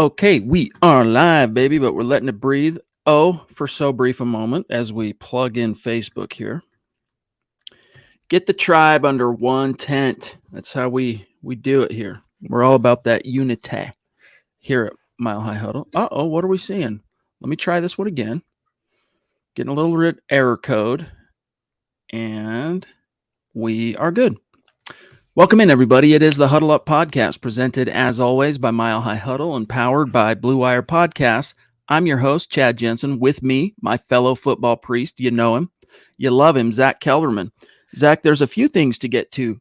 Okay, we are live, baby, but we're letting it breathe. Oh, for so brief a moment as we plug in Facebook here. Get the tribe under one tent. That's how we do it here. We're all about that unity here at Mile High Huddle. Uh-oh, what are we seeing? Let me try this one again. Getting a little bit error code. And we are good. Welcome in, everybody. It is the Huddle Up Podcast, presented, as always, by Mile High Huddle and powered by Blue Wire Podcasts. I'm your host, Chad Jensen. With me, my fellow football priest. You know him. You love him, Zack Kelberman. Zack, there's a few things to get to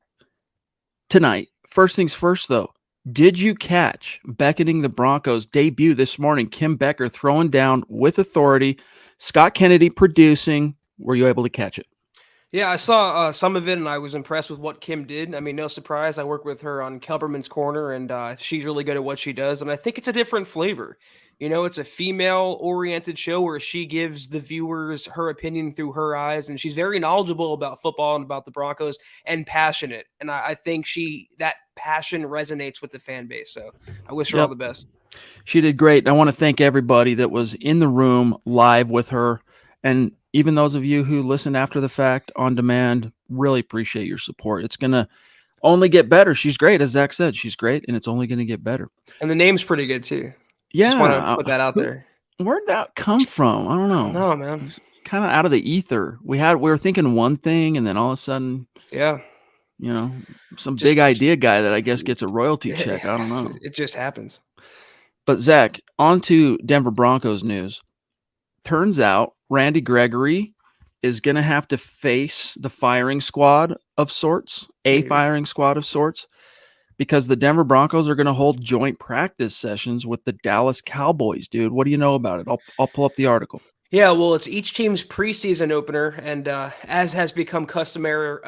tonight. First things first, though. Did you catch Beckoning the Broncos debut this morning? Kim Becker throwing down with authority. Scott Kennedy producing. Were you able to catch it? Yeah, I saw some of it, and I was impressed with what Kim did. I mean, no surprise. I work with her on Kelberman's Corner, and she's really good at what she does. And I think it's a different flavor. You know, it's a female-oriented show where she gives the viewers her opinion through her eyes, and she's very knowledgeable about football and about the Broncos and passionate. And I think that passion resonates with the fan base. So I wish her all the best. She did great. I want to thank everybody that was in the room live with her. And even those of you who listen after the fact on demand, really appreciate your support. It's going to only get better. She's great. As Zach said, she's great, and it's only going to get better. And the name's pretty good, too. Yeah. Just want to put that out there. Where'd that come from? I don't know. No, man. Kind of out of the ether. We were thinking one thing, and then all of a sudden, some big idea guy that I guess gets a royalty check. I don't know. It just happens. But Zach, on to Denver Broncos news. Turns out Randy Gregory is going to have to face the firing squad of sorts, because the Denver Broncos are going to hold joint practice sessions with the Dallas Cowboys, dude. What do you know about it? I'll pull up the article. Yeah, well, it's each team's preseason opener, and as has become customary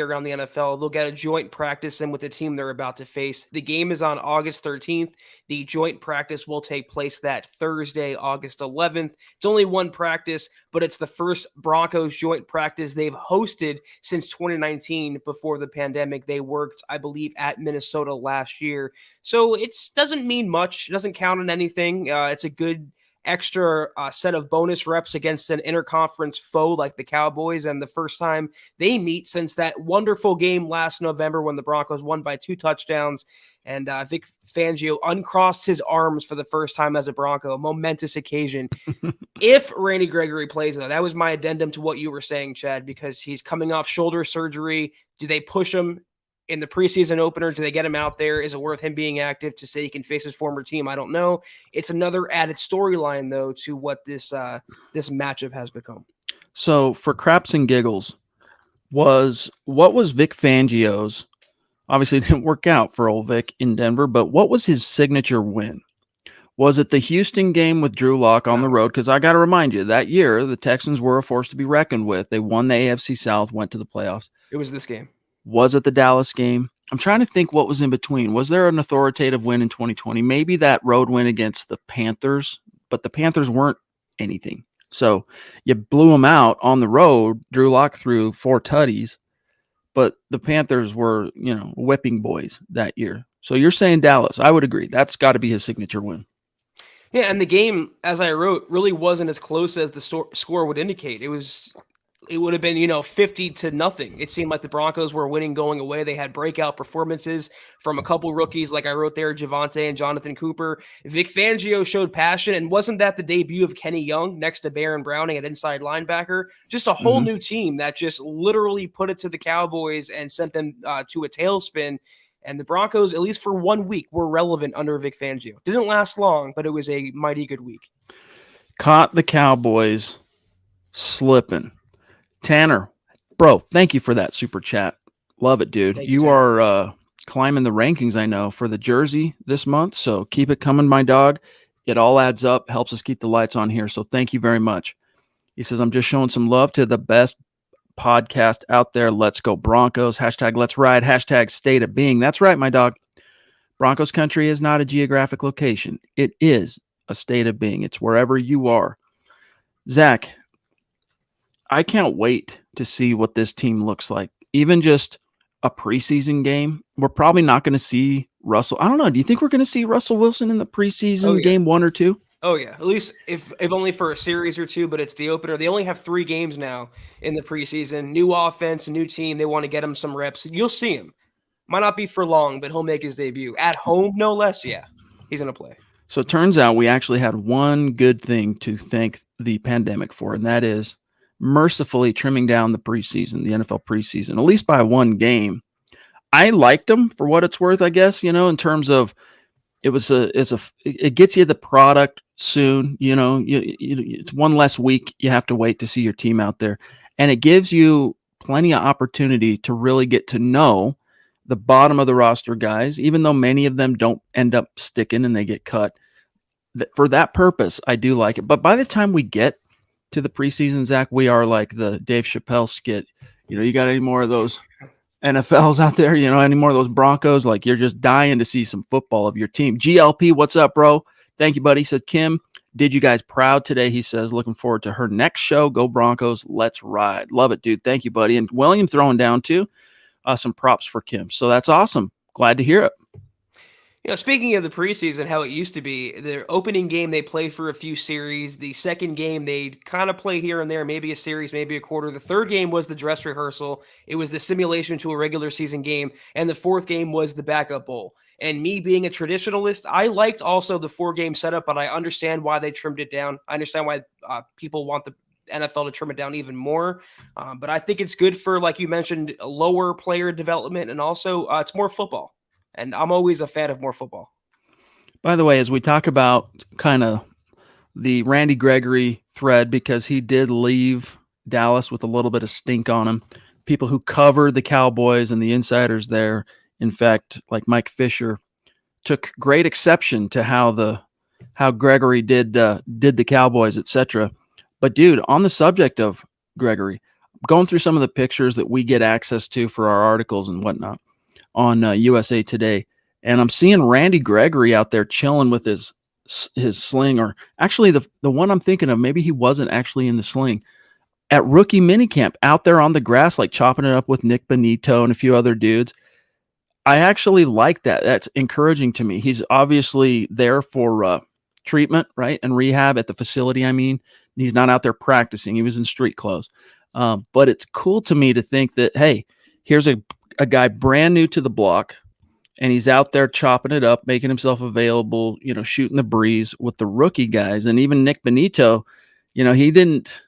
around the NFL, they'll get a joint practice in with the team they're about to face. The game is on August 13th. The joint practice will take place that Thursday, August 11th. It's only one practice, but it's the first Broncos joint practice they've hosted since 2019 before the pandemic. They worked, I believe, at Minnesota last year. So it doesn't mean much. It doesn't count on anything. It's a good extra set of bonus reps against an interconference foe like the Cowboys, and the first time they meet since that wonderful game last November when the Broncos won by 2 touchdowns, and Vic Fangio uncrossed his arms for the first time as a Bronco, a momentous occasion. If Randy Gregory plays, though, that was my addendum to what you were saying, Chad, because he's coming off shoulder surgery. Do they push him in the preseason opener? Do they get him out there? Is it worth him being active to say he can face his former team? I don't know. It's another added storyline, though, to what this matchup has become. So for craps and giggles, what was Vic Fangio's? Obviously, it didn't work out for old Vic in Denver, but what was his signature win? Was it the Houston game with Drew Lock on the road? Because I got to remind you, that year, the Texans were a force to be reckoned with. They won the AFC South, went to the playoffs. It was this game. Was it the Dallas game? I'm trying to think what was in between. Was there an authoritative win in 2020? Maybe that road win against the Panthers, but the Panthers weren't anything. So you blew them out on the road. Drew Lock threw 4 tutties, but the Panthers were, whipping boys that year. So you're saying Dallas. I would agree. That's got to be his signature win. Yeah, and the game, as I wrote, really wasn't as close as the score would indicate. It would have been, 50-0. It seemed like the Broncos were winning going away. They had breakout performances from a couple rookies, like I wrote there, Javonte and Jonathan Cooper. Vic Fangio showed passion, and wasn't that the debut of Kenny Young next to Baron Browning at inside linebacker? Just a whole new team that just literally put it to the Cowboys and sent them to a tailspin. And the Broncos, at least for 1 week, were relevant under Vic Fangio. Didn't last long, but it was a mighty good week. Caught the Cowboys slipping. Tanner, bro, thank you for that super chat. Love it, dude. You are climbing the rankings, I know, for the jersey this month. So keep it coming, my dog. It all adds up, helps us keep the lights on here. So thank you very much. He says, I'm just showing some love to the best podcast out there. Let's go Broncos. Hashtag let's ride. Hashtag state of being. That's right, my dog. Broncos country is not a geographic location. It is a state of being. It's wherever you are. Zach, I can't wait to see what this team looks like. Even just a preseason game, we're probably not going to see Russell. I don't know. Do you think we're going to see Russell Wilson in the preseason game 1 or 2? Oh, yeah. At least if only for a series or two, but it's the opener. They only have 3 games now in the preseason. New offense, a new team. They want to get him some reps. You'll see him. Might not be for long, but he'll make his debut. At home, no less, yeah. He's going to play. So it turns out we actually had one good thing to thank the pandemic for, and that is mercifully trimming down the preseason, the NFL preseason, at least by 1 game. I liked them for what it's worth, I guess, in terms of it gets you the product soon, it's 1 less week you have to wait to see your team out there. And it gives you plenty of opportunity to really get to know the bottom of the roster guys, even though many of them don't end up sticking and they get cut. For that purpose, I do like it. But by the time we get to the preseason, Zach, we are like the Dave Chappelle skit. You got any more of those NFLs out there, any more of those Broncos? Like, you're just dying to see some football of your team. GLP, what's up, bro? Thank you, buddy. He said, Kim, did you guys proud today? He says, looking forward to her next show. Go Broncos. Let's ride. Love it, dude. Thank you, buddy. And William throwing down too. Some props for Kim. So that's awesome. Glad to hear it. Speaking of the preseason, how it used to be, their opening game, they play for a few series. The second game, they kind of play here and there, maybe a series, maybe a quarter. The third game was the dress rehearsal. It was the simulation to a regular season game. And the fourth game was the backup bowl. And me being a traditionalist, I liked also the 4-game setup, but I understand why they trimmed it down. I understand why people want the NFL to trim it down even more. But I think it's good for, like you mentioned, lower player development, and also it's more football. And I'm always a fan of more football. By the way, as we talk about kind of the Randy Gregory thread, because he did leave Dallas with a little bit of stink on him, people who cover the Cowboys and the insiders there, in fact, like Mike Fisher, took great exception to how Gregory did the Cowboys, etc. But dude, on the subject of Gregory, going through some of the pictures that we get access to for our articles and whatnot on USA Today, and I'm seeing Randy Gregory out there chilling with his sling, or actually the one I'm thinking of, maybe he wasn't actually in the sling, at rookie minicamp out there on the grass, like chopping it up with Nick Bonito and a few other dudes. I actually like that. That's encouraging to me. He's obviously there for treatment, right, and rehab at the facility. I mean, he's not out there practicing. He was in street clothes. But it's cool to me to think that, hey, here's a guy brand new to the block, and he's out there chopping it up, making himself available, shooting the breeze with the rookie guys. And even Nick Bonito, he didn't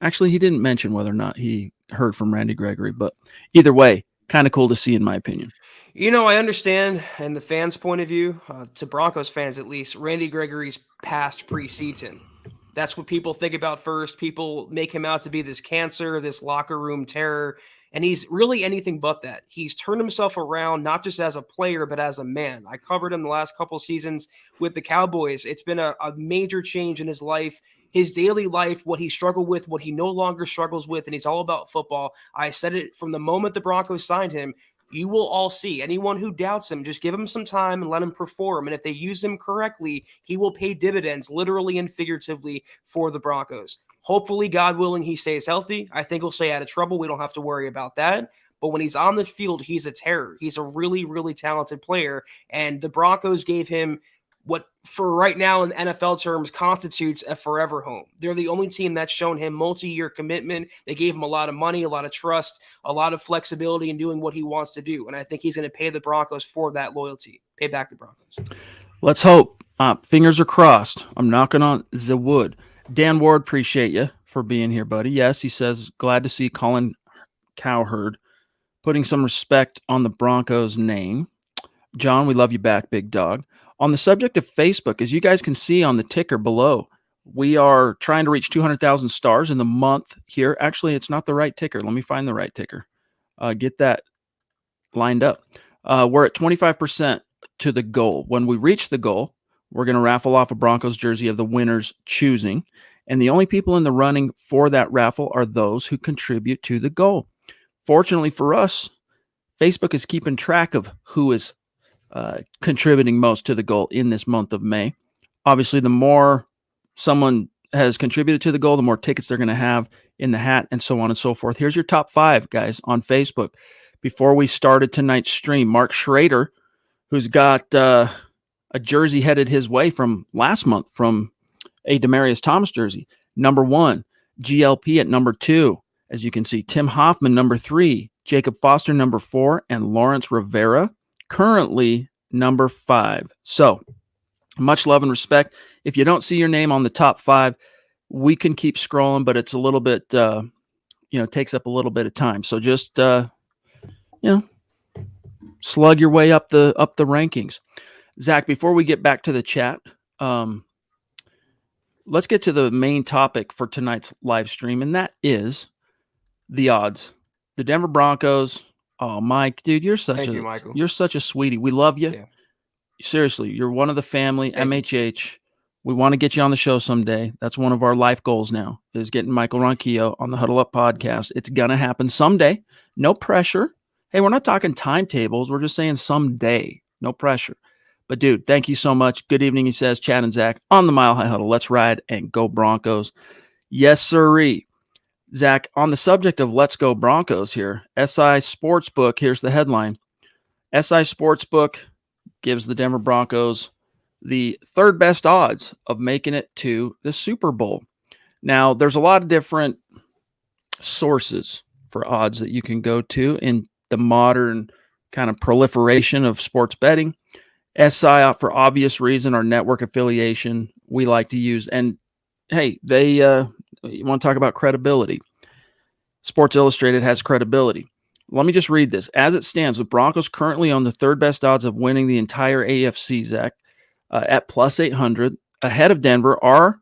mention whether or not he heard from Randy Gregory, but either way, kind of cool to see, in my opinion. I understand, and the fans' point of view, to Broncos fans at least, Randy Gregory's past preseason. That's what people think about first. People make him out to be this cancer, this locker room terror. And he's really anything but that. He's turned himself around, not just as a player, but as a man. I covered him the last couple seasons with the Cowboys. It's been a major change in his life, his daily life, what he struggled with, what he no longer struggles with, and he's all about football. I said it from the moment the Broncos signed him. You will all see. Anyone who doubts him, just give him some time and let him perform. And if they use him correctly, he will pay dividends, literally and figuratively, for the Broncos. Hopefully, God willing, he stays healthy. I think he'll stay out of trouble. We don't have to worry about that. But when he's on the field, he's a terror. He's a really, really talented player. And the Broncos gave him what, for right now in NFL terms, constitutes a forever home. They're the only team that's shown him multi-year commitment. They gave him a lot of money, a lot of trust, a lot of flexibility in doing what he wants to do. And I think he's going to pay the Broncos for that loyalty. Pay back the Broncos. Let's hope. Fingers are crossed. I'm knocking on the wood. Dan Ward, appreciate you for being here, buddy. Yes, he says, glad to see Colin Cowherd putting some respect on the Broncos name. John, we love you back, big dog. On the subject of Facebook, as you guys can see on the ticker below, we are trying to reach 200,000 stars in the month here. Actually, it's not the right ticker. Let me find the right ticker. Get that lined up. We're at 25% to the goal. When we reach the goal, we're going to raffle off a Broncos jersey of the winner's choosing. And the only people in the running for that raffle are those who contribute to the goal. Fortunately for us, Facebook is keeping track of who is contributing most to the goal in this month of May. Obviously, the more someone has contributed to the goal, the more tickets they're going to have in the hat, and so on and so forth. Here's your top 5, guys, on Facebook. Before we started tonight's stream, Mark Schrader who's got a jersey headed his way from last month from a Demaryius Thomas jersey. Number 1, GLP at number 2. As you can see, Tim Hoffman, number 3, Jacob Foster, number 4, and Lawrence Rivera, currently number 5. So much love and respect. If you don't see your name on the top 5, we can keep scrolling, but it's a little bit, takes up a little bit of time. So just, slug your way up the rankings. Zach, before we get back to the chat, let's get to the main topic for tonight's live stream, and that is the odds. The Denver Broncos. Oh, Mike, dude, you're such a sweetie. We love you. Yeah. Seriously, you're one of the family. Thank MHH. We want to get you on the show someday. That's one of our life goals now, is getting Michael Ronquillo on the Huddle Up podcast. It's going to happen someday. No pressure. Hey, we're not talking timetables. We're just saying someday. No pressure. But, dude, thank you so much. Good evening, he says. Chad and Zach on the Mile High Huddle. Let's ride and go Broncos. Yes, sirree. Zach, on the subject of let's go Broncos here, SI Sportsbook, here's the headline. SI Sportsbook gives the Denver Broncos the third best odds of making it to the Super Bowl. Now, there's a lot of different sources for odds that you can go to in the modern kind of proliferation of sports betting. SI, for obvious reason, our network affiliation, we like to use. And hey, you want to talk about credibility. Sports Illustrated has credibility. Let me just read this. As it stands, with Broncos currently on the third best odds of winning the entire AFC, Zach, at plus 800. Ahead of Denver are,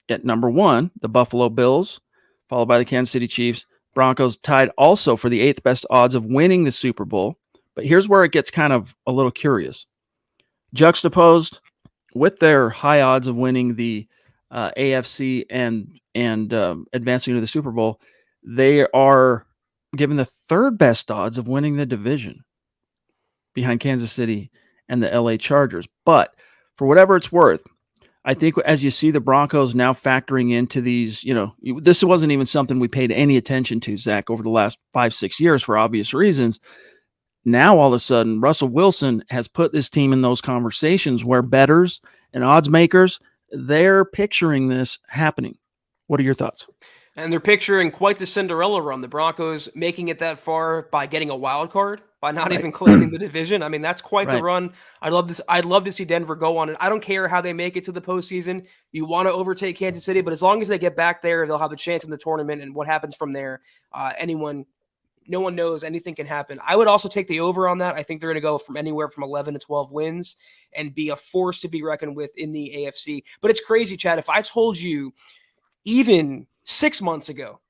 at number 1, the Buffalo Bills, followed by the Kansas City Chiefs. Broncos tied also for the 8th best odds of winning the Super Bowl. But here's where it gets kind of a little curious. Juxtaposed with their high odds of winning the AFC and advancing to the Super Bowl, they are given the third best odds of winning the division behind Kansas City and the LA Chargers. But for whatever it's worth, I think as you see the Broncos now factoring into these, this wasn't even something we paid any attention to, Zach, over the last 5-6 years for obvious reasons. Now, all of a sudden, Russell Wilson has put this team in those conversations where bettors and odds makers, they're picturing this happening. What are your thoughts? And they're picturing quite the Cinderella run. The Broncos making it that far by getting a wild card, by not even claiming the division. I mean, that's quite the run. I love this. I'd love to see Denver go on it. I don't care how they make it to the postseason. You want to overtake Kansas City, but as long as they get back there, they'll have a chance in the tournament. And what happens from there, no one knows. Anything can happen. I would also take the over on that. I think they're going to go from anywhere from 11 to 12 wins and be a force to be reckoned with in the AFC. But it's crazy, Chad. If I told you even 6 months ago,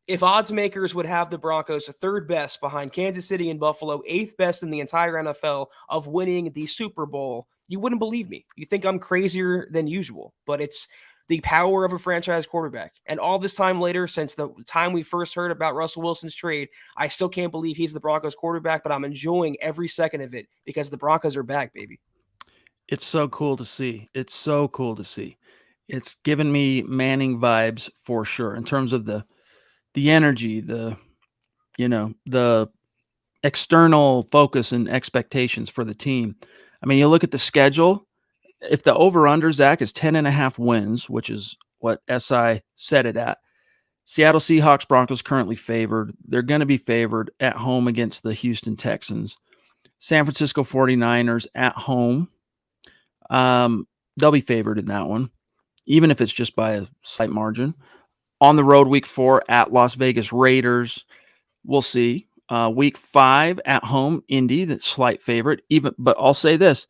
if odds makers would have the Broncos the third best behind Kansas City and Buffalo, 8th best in the entire NFL of winning the Super Bowl, you wouldn't believe me. You think I'm crazier than usual, but it's the power of a franchise quarterback. And all this time later, since the time we first heard about Russell Wilson's trade, I still can't believe he's the Broncos quarterback, but I'm enjoying every second of it because the Broncos are back, baby. It's so cool to see. It's so cool to see. It's given me Manning vibes for sure in terms of the energy, the external focus and expectations for the team. I mean, you look at the schedule. If the over-under, Zach, is 10.5 wins, which is what SI set it at, Seattle Seahawks, Broncos currently favored. They're going to be favored at home against the Houston Texans. San Francisco 49ers at home. They'll be favored in that one, even if it's just by a slight margin. On the road, week 4 at Las Vegas Raiders. We'll see. Week 5 at home, Indy, that's slight favorite. But I'll say this.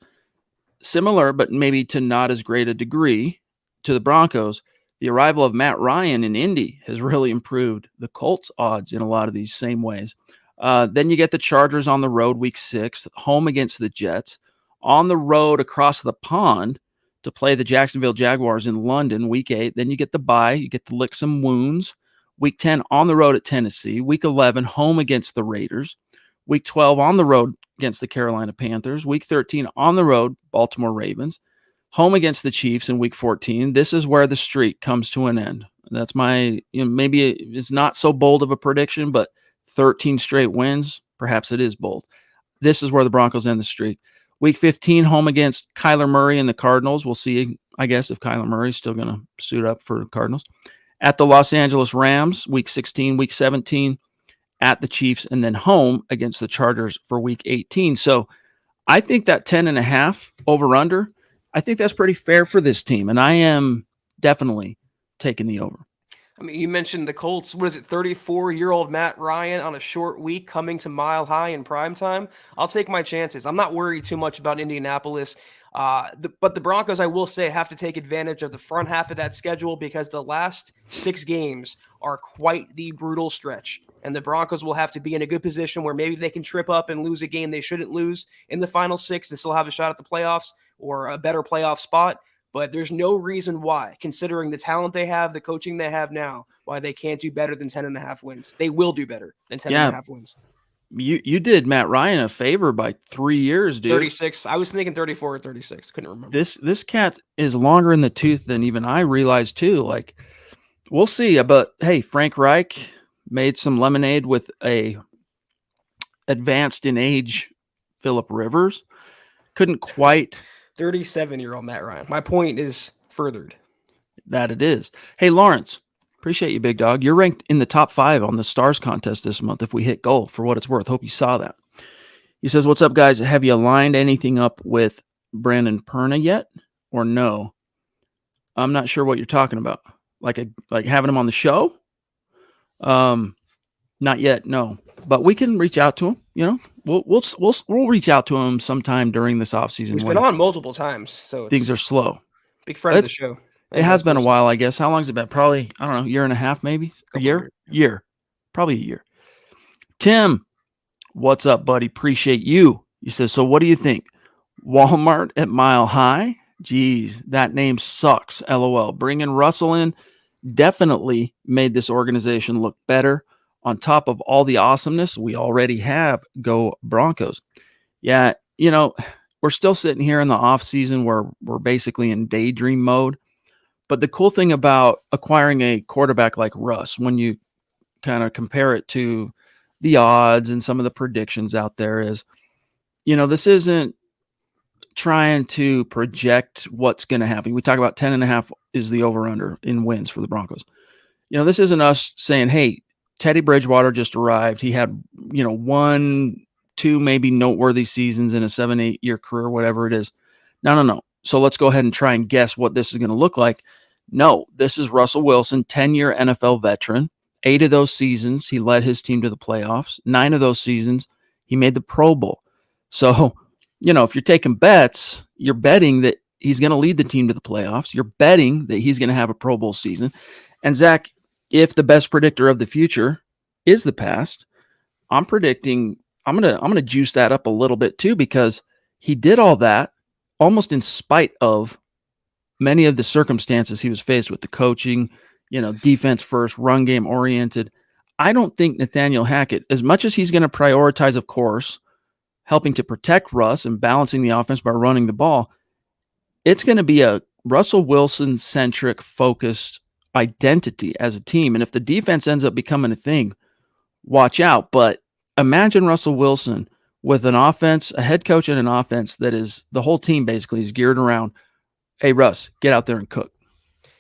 Similar, but maybe to not as great a degree to the Broncos, the arrival of Matt Ryan in Indy has really improved the Colts' odds in a lot of these same ways. Then you get the Chargers on the road week 6, home against the Jets, on the road across the pond to play the Jacksonville Jaguars in London week 8. Then you get the bye, you get to lick some wounds. Week 10 on the road at Tennessee, week 11 home against the Raiders, week 12 on the road against the Carolina Panthers. Week 13 on the road, Baltimore Ravens. Home against the Chiefs in week 14. This is where the streak comes to an end. That's my, maybe it's not so bold of a prediction, but 13 straight wins, perhaps it is bold. This is where the Broncos end the streak. Week 15, home against Kyler Murray and the Cardinals. We'll see, I guess, if Kyler Murray is still going to suit up for the Cardinals. At the Los Angeles Rams, Week 16. Week 17, at the Chiefs, and then home against the Chargers for Week 18. So I think that 10.5 over-under, I think that's pretty fair for this team, and I am definitely taking the over. I mean, you mentioned the Colts. What is it, 34-year-old Matt Ryan on a short week coming to Mile High in prime time? I'll take my chances. I'm not worried too much about Indianapolis. But the Broncos, I will say, have to take advantage of the front half of that schedule because the last 6 games are quite the brutal stretch. And the Broncos will have to be in a good position where maybe they can trip up and lose a game they shouldn't lose in the final 6 and still have a shot at the playoffs or a better playoff spot. But there's no reason why, considering the talent they have, the coaching they have now, why they can't do better than 10.5 wins. They will do better than 10.5 wins. You did Matt Ryan a favor by 3 years, dude. 36. I was thinking 34 or 36. Couldn't remember. This cat is longer in the tooth than even I realized, too. Like, we'll see. But, hey, Frank Reich made some lemonade with a advanced in age Philip Rivers. Couldn't quite... 37-year-old Matt Ryan. My point is furthered. That it is. Hey, Lawrence, appreciate you, big dog. You're ranked in the top 5 on the Stars contest this month if we hit goal, for what it's worth. Hope you saw that. He says, what's up, guys? Have you lined anything up with Brandon Perna yet or no? I'm not sure what you're talking about. Like having him on the show? Not yet, no. But we can reach out to him, you know. We'll reach out to him sometime during this offseason. He's been on multiple times, so things are slow. Big friend of the show. It has been a while, I guess. How long has it been? Probably, I don't know, 1.5 years, maybe? A year? Year. Probably a year. Tim, what's up, buddy? Appreciate you. He says, so what do you think? Walmart at Mile High? Geez, that name sucks. LOL. Bringing Russell in definitely made this organization look better. On top of all the awesomeness we already have, go Broncos. Yeah, you know, we're still sitting here in the off season where we're basically in daydream mode. But the cool thing about acquiring a quarterback like Russ, when you kind of compare it to the odds and some of the predictions out there, is, you know, this isn't trying to project what's going to happen. We talk about 10.5 is the over-under in wins for the Broncos. You know, this isn't us saying, hey, Teddy Bridgewater just arrived. He had, you know, 1, 2 maybe noteworthy seasons in a 7-8 year career, whatever it is. No. So let's go ahead and try and guess what this is going to look like. No, this is Russell Wilson, 10-year NFL veteran. 8 of those seasons, he led his team to the playoffs. 9 of those seasons, he made the Pro Bowl. So, you know, if you're taking bets, you're betting that he's going to lead the team to the playoffs. You're betting that he's going to have a Pro Bowl season. And Zach, if the best predictor of the future is the past, I'm predicting I'm gonna juice that up a little bit too, because he did all that almost in spite of many of the circumstances he was faced with, the coaching, you know, defense first, run game oriented. I don't think Nathaniel Hackett, as much as he's going to prioritize, of course, helping to protect Russ and balancing the offense by running the ball, it's going to be a Russell Wilson-centric focused identity as a team. And if the defense ends up becoming a thing, watch out. But imagine Russell Wilson with an offense, a head coach and an offense that is, the whole team basically is geared around, hey, Russ, get out there and cook.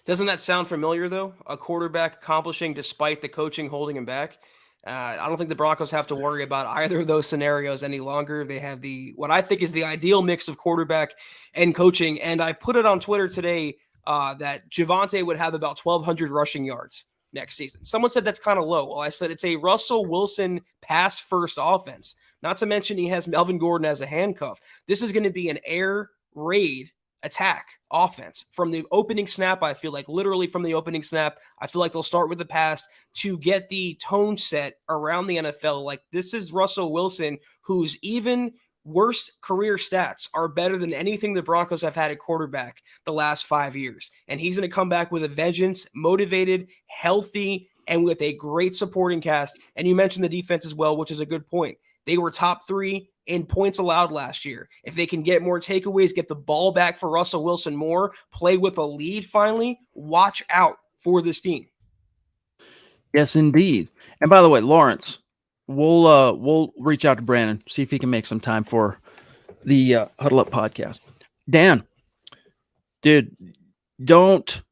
Doesn't that sound familiar, though? A quarterback accomplishing despite the coaching holding him back. I don't think the Broncos have to worry about either of those scenarios any longer. They have what I think is the ideal mix of quarterback and coaching. And I put it on Twitter today that Javonte would have about 1,200 rushing yards next season. Someone said that's kind of low. Well, I said it's a Russell Wilson pass-first offense. Not to mention he has Melvin Gordon as a handcuff. This is going to be an air raid attack offense from the opening snap. I feel like literally from the opening snap, I feel like they'll start with the pass to get the tone set around the NFL. Like, this is Russell Wilson, whose even worst career stats are better than anything the Broncos have had at quarterback the last 5 years. And he's going to come back with a vengeance, motivated, healthy, and with a great supporting cast. And you mentioned the defense as well, which is a good point. They were top 3 in points allowed last year. If they can get more takeaways, get the ball back for Russell Wilson more, play with a lead finally, watch out for this team. Yes, indeed. And by the way, Lawrence, we'll reach out to Brandon, see if he can make some time for the Huddle Up podcast. Dan, dude, don't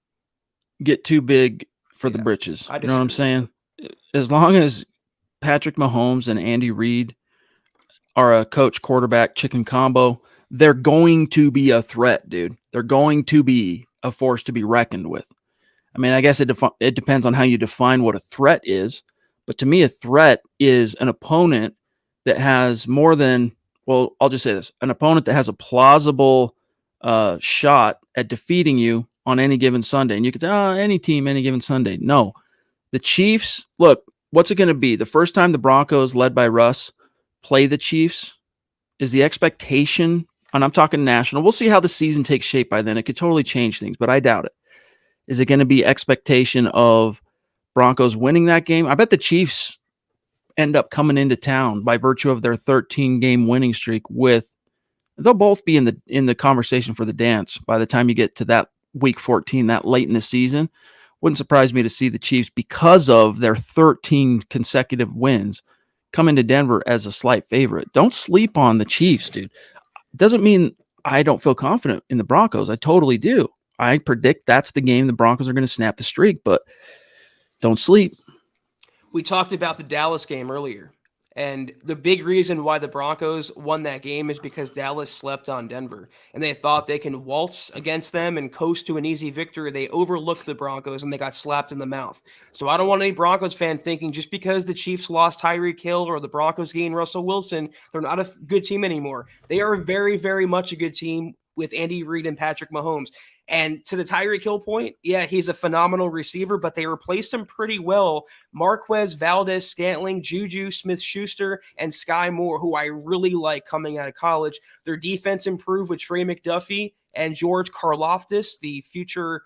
get too big for the britches. You know what I'm saying? As long as Patrick Mahomes and Andy Reid are a coach quarterback chicken combo, they're going to be a threat, dude. They're going to be a force to be reckoned with. I mean, I guess it depends on how you define what a threat is. But to me, a threat is an opponent that has more than, well, I'll just say this, an opponent that has a plausible shot at defeating you on any given Sunday. And you could say, any team, any given Sunday. No. The Chiefs, look, what's it going to be? The first time the Broncos, led by Russ, play the Chiefs, is the expectation, and I'm talking national, we'll see how the season takes shape by then. It could totally change things, but I doubt it. Is it going to be expectation of Broncos winning that game? I bet the Chiefs end up coming into town by virtue of their 13-game winning streak they'll both be in the conversation for the dance by the time you get to that week 14, that late in the season. Wouldn't surprise me to see the Chiefs, because of their 13 consecutive wins, come into Denver as a slight favorite. Don't sleep on the Chiefs, dude. Doesn't mean I don't feel confident in the Broncos. I totally do. I predict that's the game the Broncos are going to snap the streak, but don't sleep. We talked about the Dallas game earlier, and the big reason why the Broncos won that game is because Dallas slept on Denver, and they thought they can waltz against them and coast to an easy victory. They overlooked the Broncos, and they got slapped in the mouth. So I don't want any Broncos fan thinking just because the Chiefs lost Tyreek Hill or the Broncos gained Russell Wilson, they're not a good team anymore. They are very, very much a good team with Andy Reid and Patrick Mahomes. And to the Tyreek Hill point, yeah, he's a phenomenal receiver, but they replaced him pretty well. Marquez, Valdez, Scantling, Juju, Smith-Schuster, and Sky Moore, who I really like coming out of college. Their defense improved with Trey McDuffie and George Karlaftis, the future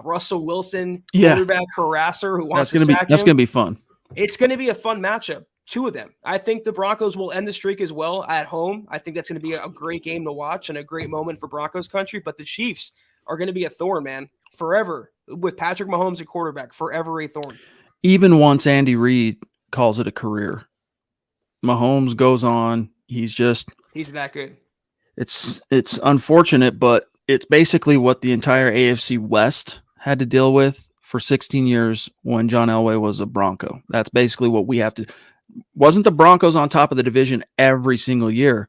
Russell Wilson quarterback harasser who wants to sack him. That's going to be fun. It's going to be a fun matchup. Two of them. I think the Broncos will end the streak as well at home. I think that's going to be a great game to watch and a great moment for Broncos country. But the Chiefs are going to be a thorn, man, forever. With Patrick Mahomes at quarterback, forever a thorn. Even once Andy Reid calls it a career, Mahomes goes on. He's that good. It's unfortunate, but it's basically what the entire AFC West had to deal with for 16 years when John Elway was a Bronco. That's basically what we have to. Wasn't the Broncos on top of the division every single year,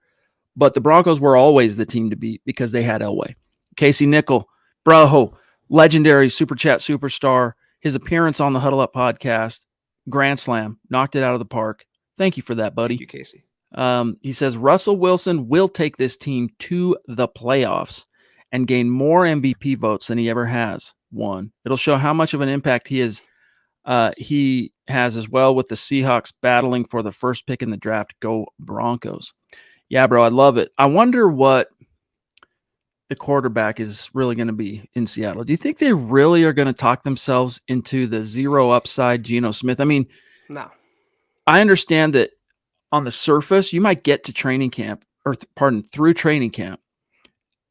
but the Broncos were always the team to beat because they had Elway. Casey Nickel, bro, legendary Super Chat superstar. His appearance on the Huddle Up podcast, grand slam, knocked it out of the park. Thank you for that, buddy. Thank you, Casey. He says Russell Wilson will take this team to the playoffs and gain more MVP votes than he ever has won. It'll show how much of an impact he has as well, with the Seahawks battling for the first pick in the draft. Go Broncos. Yeah, bro, I love it. I wonder what the quarterback is really going to be in Seattle. Do you think they really are going to talk themselves into the zero upside Geno Smith? I mean, no. I understand that on the surface, you might get to training camp, through training camp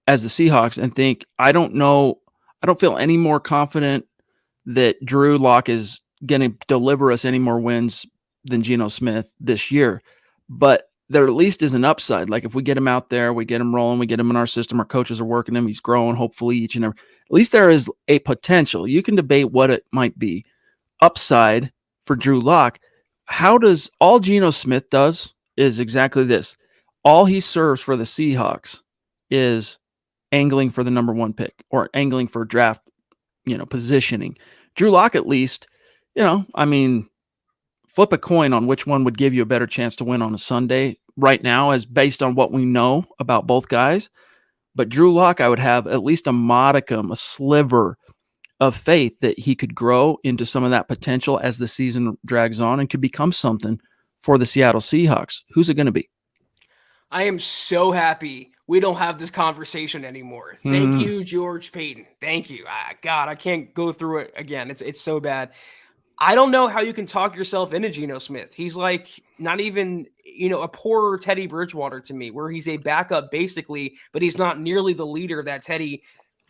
as the Seahawks and think, I don't feel any more confident that Drew Lock is going to deliver us any more wins than Geno Smith this year. But there at least is an upside. Like if we get him out there, we get him rolling, we get him in our system, our coaches are working him, he's growing, hopefully each and every. At least there is a potential. You can debate what it might be. Upside for Drew Lock. All Geno Smith does is exactly this. All he serves for the Seahawks is angling for the number one pick or angling for draft, positioning. Drew Lock, at least, flip a coin on which one would give you a better chance to win on a Sunday right now, as based on what we know about both guys. But Drew Lock, I would have at least a modicum, a sliver of faith that he could grow into some of that potential as the season drags on and could become something for the Seattle Seahawks. Who's it going to be? I am so happy we don't have this conversation anymore. Thank you, George Payton. Thank you. God, I can't go through it again. It's so bad. I don't know how you can talk yourself into Geno Smith. He's like not even, a poorer Teddy Bridgewater to me, where he's a backup basically, but he's not nearly the leader that Teddy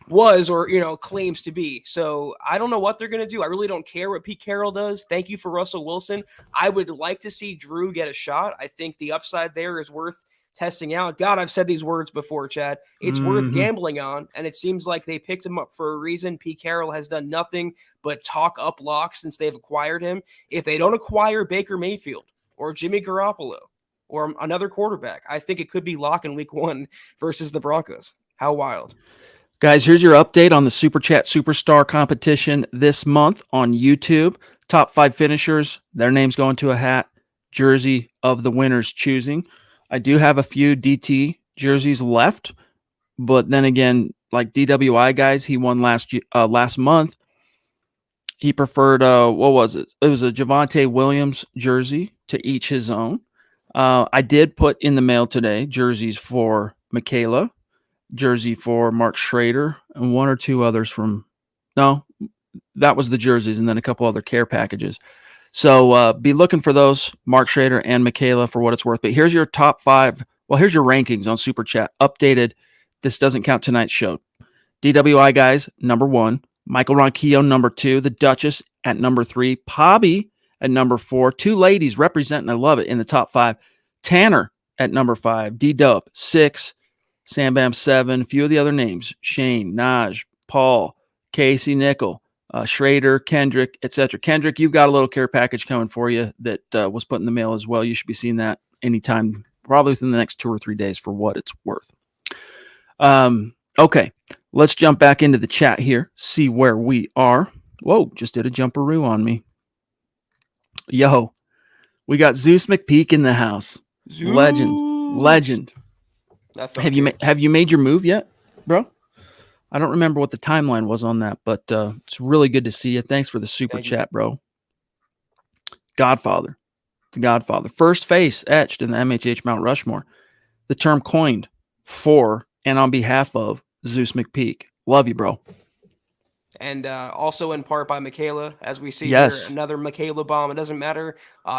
was or, claims to be. So I don't know what they're going to do. I really don't care what Pete Carroll does. Thank you for Russell Wilson. I would like to see Drew get a shot. I think the upside there is worth testing out. God, I've said these words before, Chad. It's worth gambling on, and it seems like they picked him up for a reason. Pete Carroll has done nothing but talk up Locke since they've acquired him. If they don't acquire Baker Mayfield or Jimmy Garoppolo or another quarterback, I think it could be Locke in week 1 versus the Broncos. How wild. Guys, here's your update on the Super Chat Superstar competition this month on YouTube. Top 5 finishers, their names go into a hat. Jersey of the winner's choosing. I do have a few DT jerseys left, but then again, like DWI guys, he won last month. He preferred what was it? It was a Javonte Williams jersey, to each his own. I did put in the mail today jerseys for Michaela, jersey for Mark Schrader, and 1 or 2 others that was the jerseys, and then a couple other care packages. So be looking for those, Mark Schrader and Michaela, for what it's worth. But here's your top 5. Well, here's your rankings on Super Chat. Updated. This doesn't count tonight's show. DWI guys, number 1. Michael Ronquillo, number 2. The Duchess at number 3. Pobby at number 4. 2 ladies representing, I love it, in the top 5. Tanner at number 5. D-Dub, 6. Sam Bam, 7. A few of the other names. Shane, Naj, Paul, Casey Nickel, Schrader, Kendrick, etc. Kendrick, you've got a little care package coming for you that was put in the mail as well. You should be seeing that anytime, probably within the next 2 or 3 days, for what it's worth. Okay, let's jump back into the chat here, see where we are. Whoa, just did a jumperoo on me. Yo, we got Zeus McPeak in the house. Zeus. Legend. Have you made your move yet, bro? I don't remember what the timeline was on that, but it's really good to see you. Thanks for the super chat, bro. Godfather. The Godfather. First face etched in the MHH Mount Rushmore. The term coined for and on behalf of Zeus McPeak. Love you, bro. And also in part by Michaela, as we see here, another Michaela bomb. It doesn't matter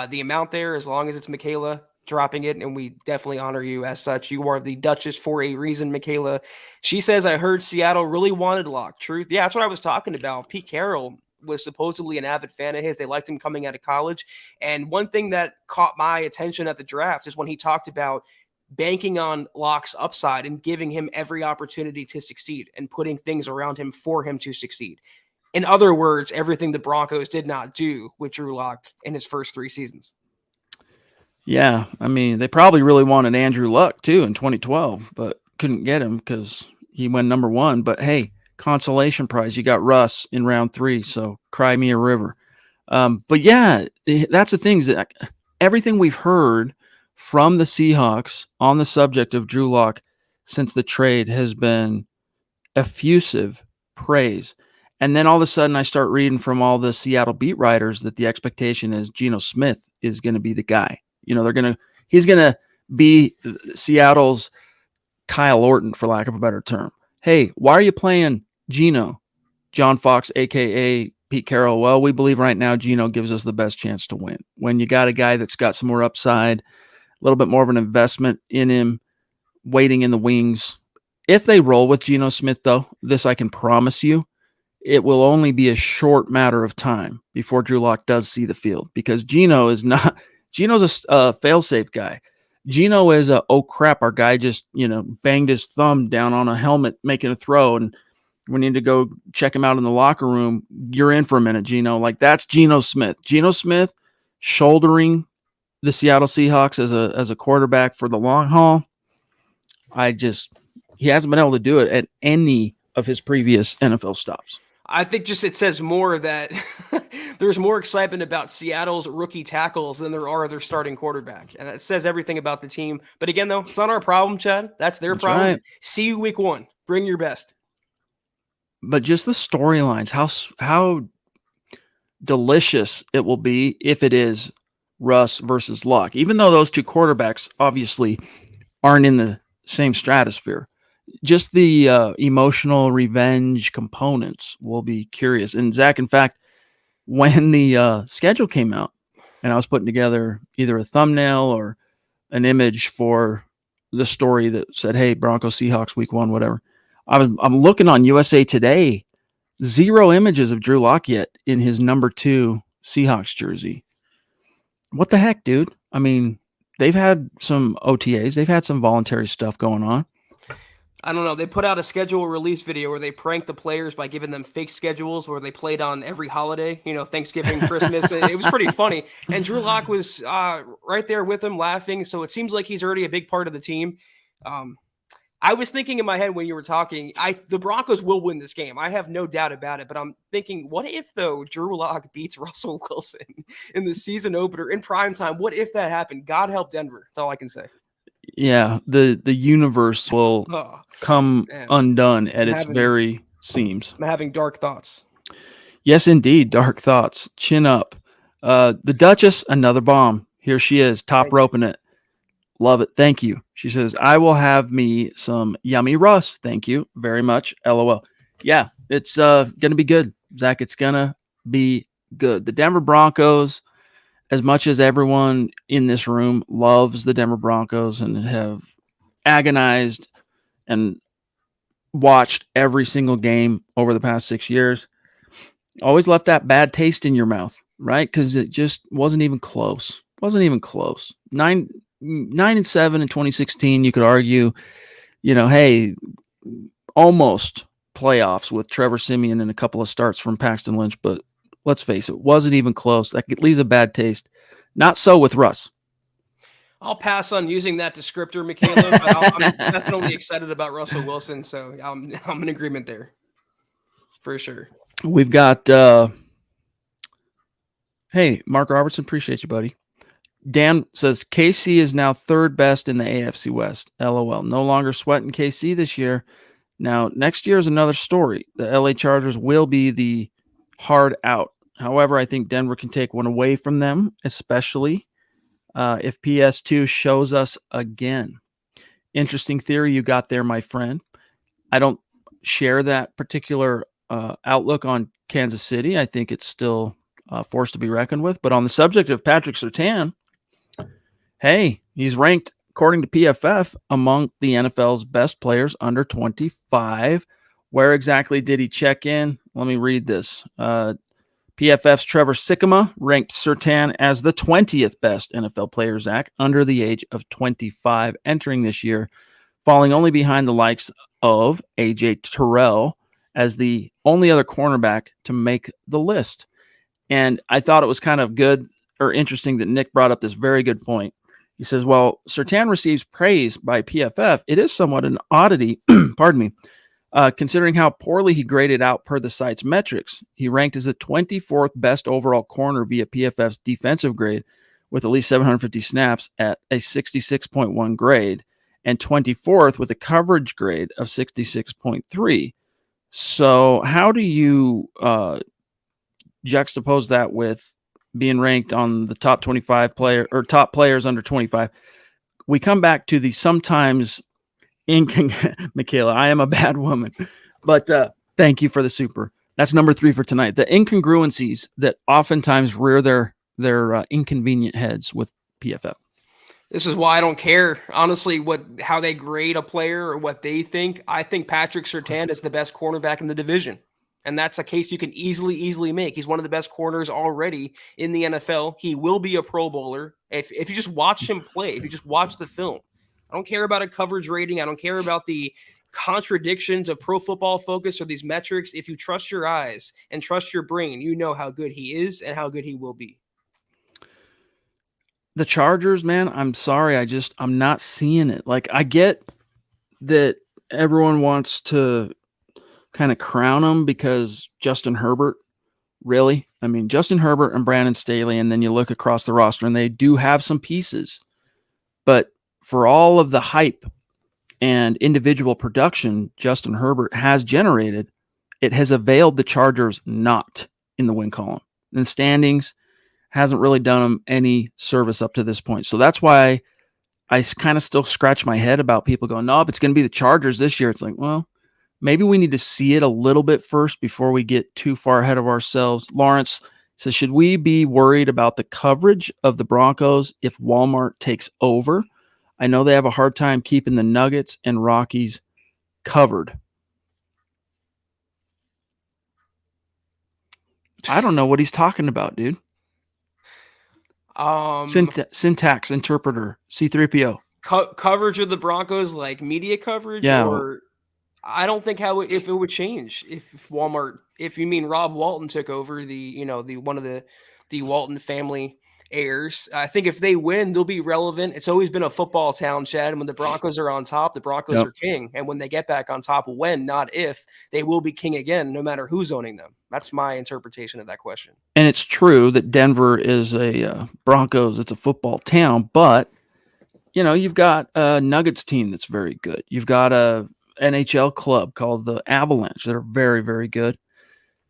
the amount there, as long as it's Michaela dropping it, and we definitely honor you as such. You are the Duchess for a reason, Michaela. She says, I heard Seattle really wanted Locke. Truth? Yeah, that's what I was talking about. Pete Carroll was supposedly an avid fan of his. They liked him coming out of college. And one thing that caught my attention at the draft is when he talked about banking on Locke's upside and giving him every opportunity to succeed and putting things around him for him to succeed. In other words, everything the Broncos did not do with Drew Lock in his first 3 seasons. Yeah, I mean, they probably really wanted Andrew Luck, too, in 2012, but couldn't get him because he went number 1. But, hey, consolation prize. You got Russ in round 3, so cry me a river. But, yeah, that's the thing. Zach. Everything we've heard from the Seahawks on the subject of Drew Lock since the trade has been effusive praise. And then all of a sudden I start reading from all the Seattle beat writers that the expectation is Geno Smith is going to be the guy. You know, he's going to be Seattle's Kyle Orton, for lack of a better term. Hey, why are you playing Geno? John Fox, a.k.a. Pete Carroll. Well, we believe right now Geno gives us the best chance to win. When you got a guy that's got some more upside, a little bit more of an investment in him, waiting in the wings. If they roll with Geno Smith, though, this I can promise you, it will only be a short matter of time before Drew Lock does see the field, because Geno's a fail-safe guy. Geno is oh crap, our guy just, banged his thumb down on a helmet making a throw, and we need to go check him out in the locker room. You're in for a minute, Geno. Like, that's Geno Smith. Geno Smith shouldering the Seattle Seahawks as a quarterback for the long haul. He hasn't been able to do it at any of his previous NFL stops. I think it says more that there's more excitement about Seattle's rookie tackles than there are their starting quarterback. And it says everything about the team. But again, though, it's not our problem, Chad. That's their problem. Right. See you week 1. Bring your best. But just the storylines, how delicious it will be if it is Russ versus Luck. Even though those two quarterbacks obviously aren't in the same stratosphere, just the emotional revenge components will be curious. And Zach, in fact, when the schedule came out and I was putting together either a thumbnail or an image for the story that said, hey, Broncos Seahawks week 1, whatever, I'm looking on USA Today, 0 images of Drew Lock yet in his number 2 Seahawks jersey. What the heck, dude? I mean, they've had some OTAs. They've had some voluntary stuff going on. I don't know. They put out a schedule release video where they pranked the players by giving them fake schedules where they played on every holiday, Thanksgiving, Christmas. It was pretty funny. And Drew Lock was right there with him laughing. So it seems like he's already a big part of the team. I was thinking in my head when you were talking, the Broncos will win this game. I have no doubt about it. But I'm thinking, what if, though, Drew Lock beats Russell Wilson in the season opener in primetime? What if that happened? God help Denver. That's all I can say. Yeah, the universe will come undone at its very seams. I'm having dark thoughts. Yes, indeed, dark thoughts. Chin up. The Duchess, another bomb. Here she is, top roping it. Love it. Thank you. She says, I will have me some yummy Russ. Thank you very much. LOL. Yeah, it's going to be good, Zach. It's going to be good. The Denver Broncos, as much as everyone in this room loves the Denver Broncos and have agonized and watched every single game over the past 6 years, always left that bad taste in your mouth, right? Because it just wasn't even close. Wasn't even close. 9-7 in 2016, you could argue, hey, almost playoffs with Trevor Siemian and a couple of starts from Paxton Lynch, but let's face it, wasn't even close. That leaves a bad taste. Not so with Russ. I'll pass on using that descriptor, Michaela, but I'm definitely excited about Russell Wilson, so I'm in agreement there, for sure. We've got, hey, Mark Robertson, appreciate you, buddy. Dan says, KC is now third best in the AFC West. LOL. No longer sweating KC this year. Now, next year is another story. The LA Chargers will be the hard out. However, I think Denver can take one away from them, especially if PS2 shows us again. Interesting theory you got there, my friend. I don't share that particular outlook on Kansas City. I think it's still forced to be reckoned with. But on the subject of Patrick Surtain, hey, he's ranked, according to PFF, among the NFL's best players under 25. Where exactly did he check in? Let me read this. PFF's Trevor Sikkema ranked Surtain as the 20th best NFL player, Zach, under the age of 25 entering this year, falling only behind the likes of A.J. Terrell as the only other cornerback to make the list. And I thought it was kind of good or interesting that Nick brought up this very good point. He says, well, Surtain receives praise by PFF. It is somewhat an oddity, pardon me, considering how poorly he graded out per the site's metrics. He ranked as the 24th best overall corner via PFF's defensive grade with at least 750 snaps at a 66.1 grade and 24th with a coverage grade of 66.3. So how do you juxtapose that with being ranked on the top 25 player or top players under 25? We come back to the sometimes Michaela, I am a bad woman, but thank you for the super. That's number 3 for tonight. The incongruencies that oftentimes rear their inconvenient heads with PFF. This is why I don't care, honestly, how they grade a player or what they think. I think Patrick Surtain is the best cornerback in the division. And that's a case you can easily make. He's one of the best corners already in the NFL. He will be a Pro Bowler. If you just watch him play, if you just watch the film, I don't care about a coverage rating. I don't care about the contradictions of Pro Football Focus or these metrics. If you trust your eyes and trust your brain, you know how good he is and how good he will be. The Chargers, man, I'm sorry. I'm not seeing it. Like, I get that everyone wants to kind of crown them because Justin Herbert, really? I mean, Justin Herbert and Brandon Staley, and then you look across the roster and they do have some pieces. But for all of the hype and individual production Justin Herbert has generated, it has availed the Chargers not in the win column. In the standings, hasn't really done them any service up to this point. So that's why I kind of still scratch my head about people going, no, it's going to be the Chargers this year. It's like, well, maybe we need to see it a little bit first before we get too far ahead of ourselves. Lawrence says, should we be worried about the coverage of the Broncos if Walmart takes over? I know they have a hard time keeping the Nuggets and Rockies covered. I don't know what he's talking about, dude. Syntax interpreter, C3PO. Coverage of the Broncos, like media coverage, Yeah. or I don't think if it would change if Walmart, if you mean Rob Walton took over the one of the Walton family heirs. I think if they win, they'll be relevant. It's always been a football town, Chad. And when the Broncos are on top, the Broncos are king. And when they get back on top, when, not if, they will be king again, no matter who's owning them. That's my interpretation of that question. And it's true that Denver is a Broncos. It's a football town, but you've got a Nuggets team that's very good. You've got a NHL club called the Avalanche that are very, very good.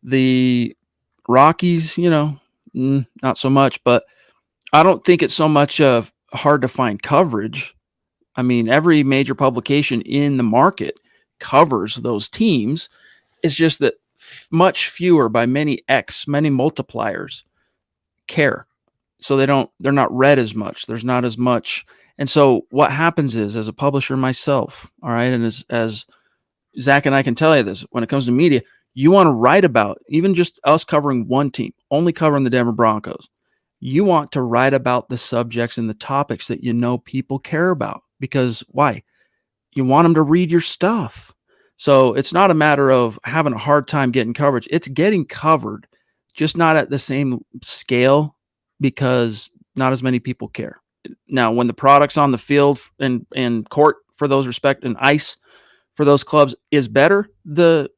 The Rockies, not so much, but I don't think it's so much of hard to find coverage. I mean, every major publication in the market covers those teams. It's just that much fewer by many multipliers care. So they're not read as much. There's not as much. And so what happens is, as a publisher myself, all right, and as Zach and I can tell you this, when it comes to media, you want to write about, even just us covering one team, only covering the Denver Broncos. You want to write about the subjects and the topics that people care about, because why? You want them to read your stuff. So it's not a matter of having a hard time getting coverage. It's getting covered, just not at the same scale, because not as many people care. Now, when the product's on the field and court for those respect and ice for those clubs is better, the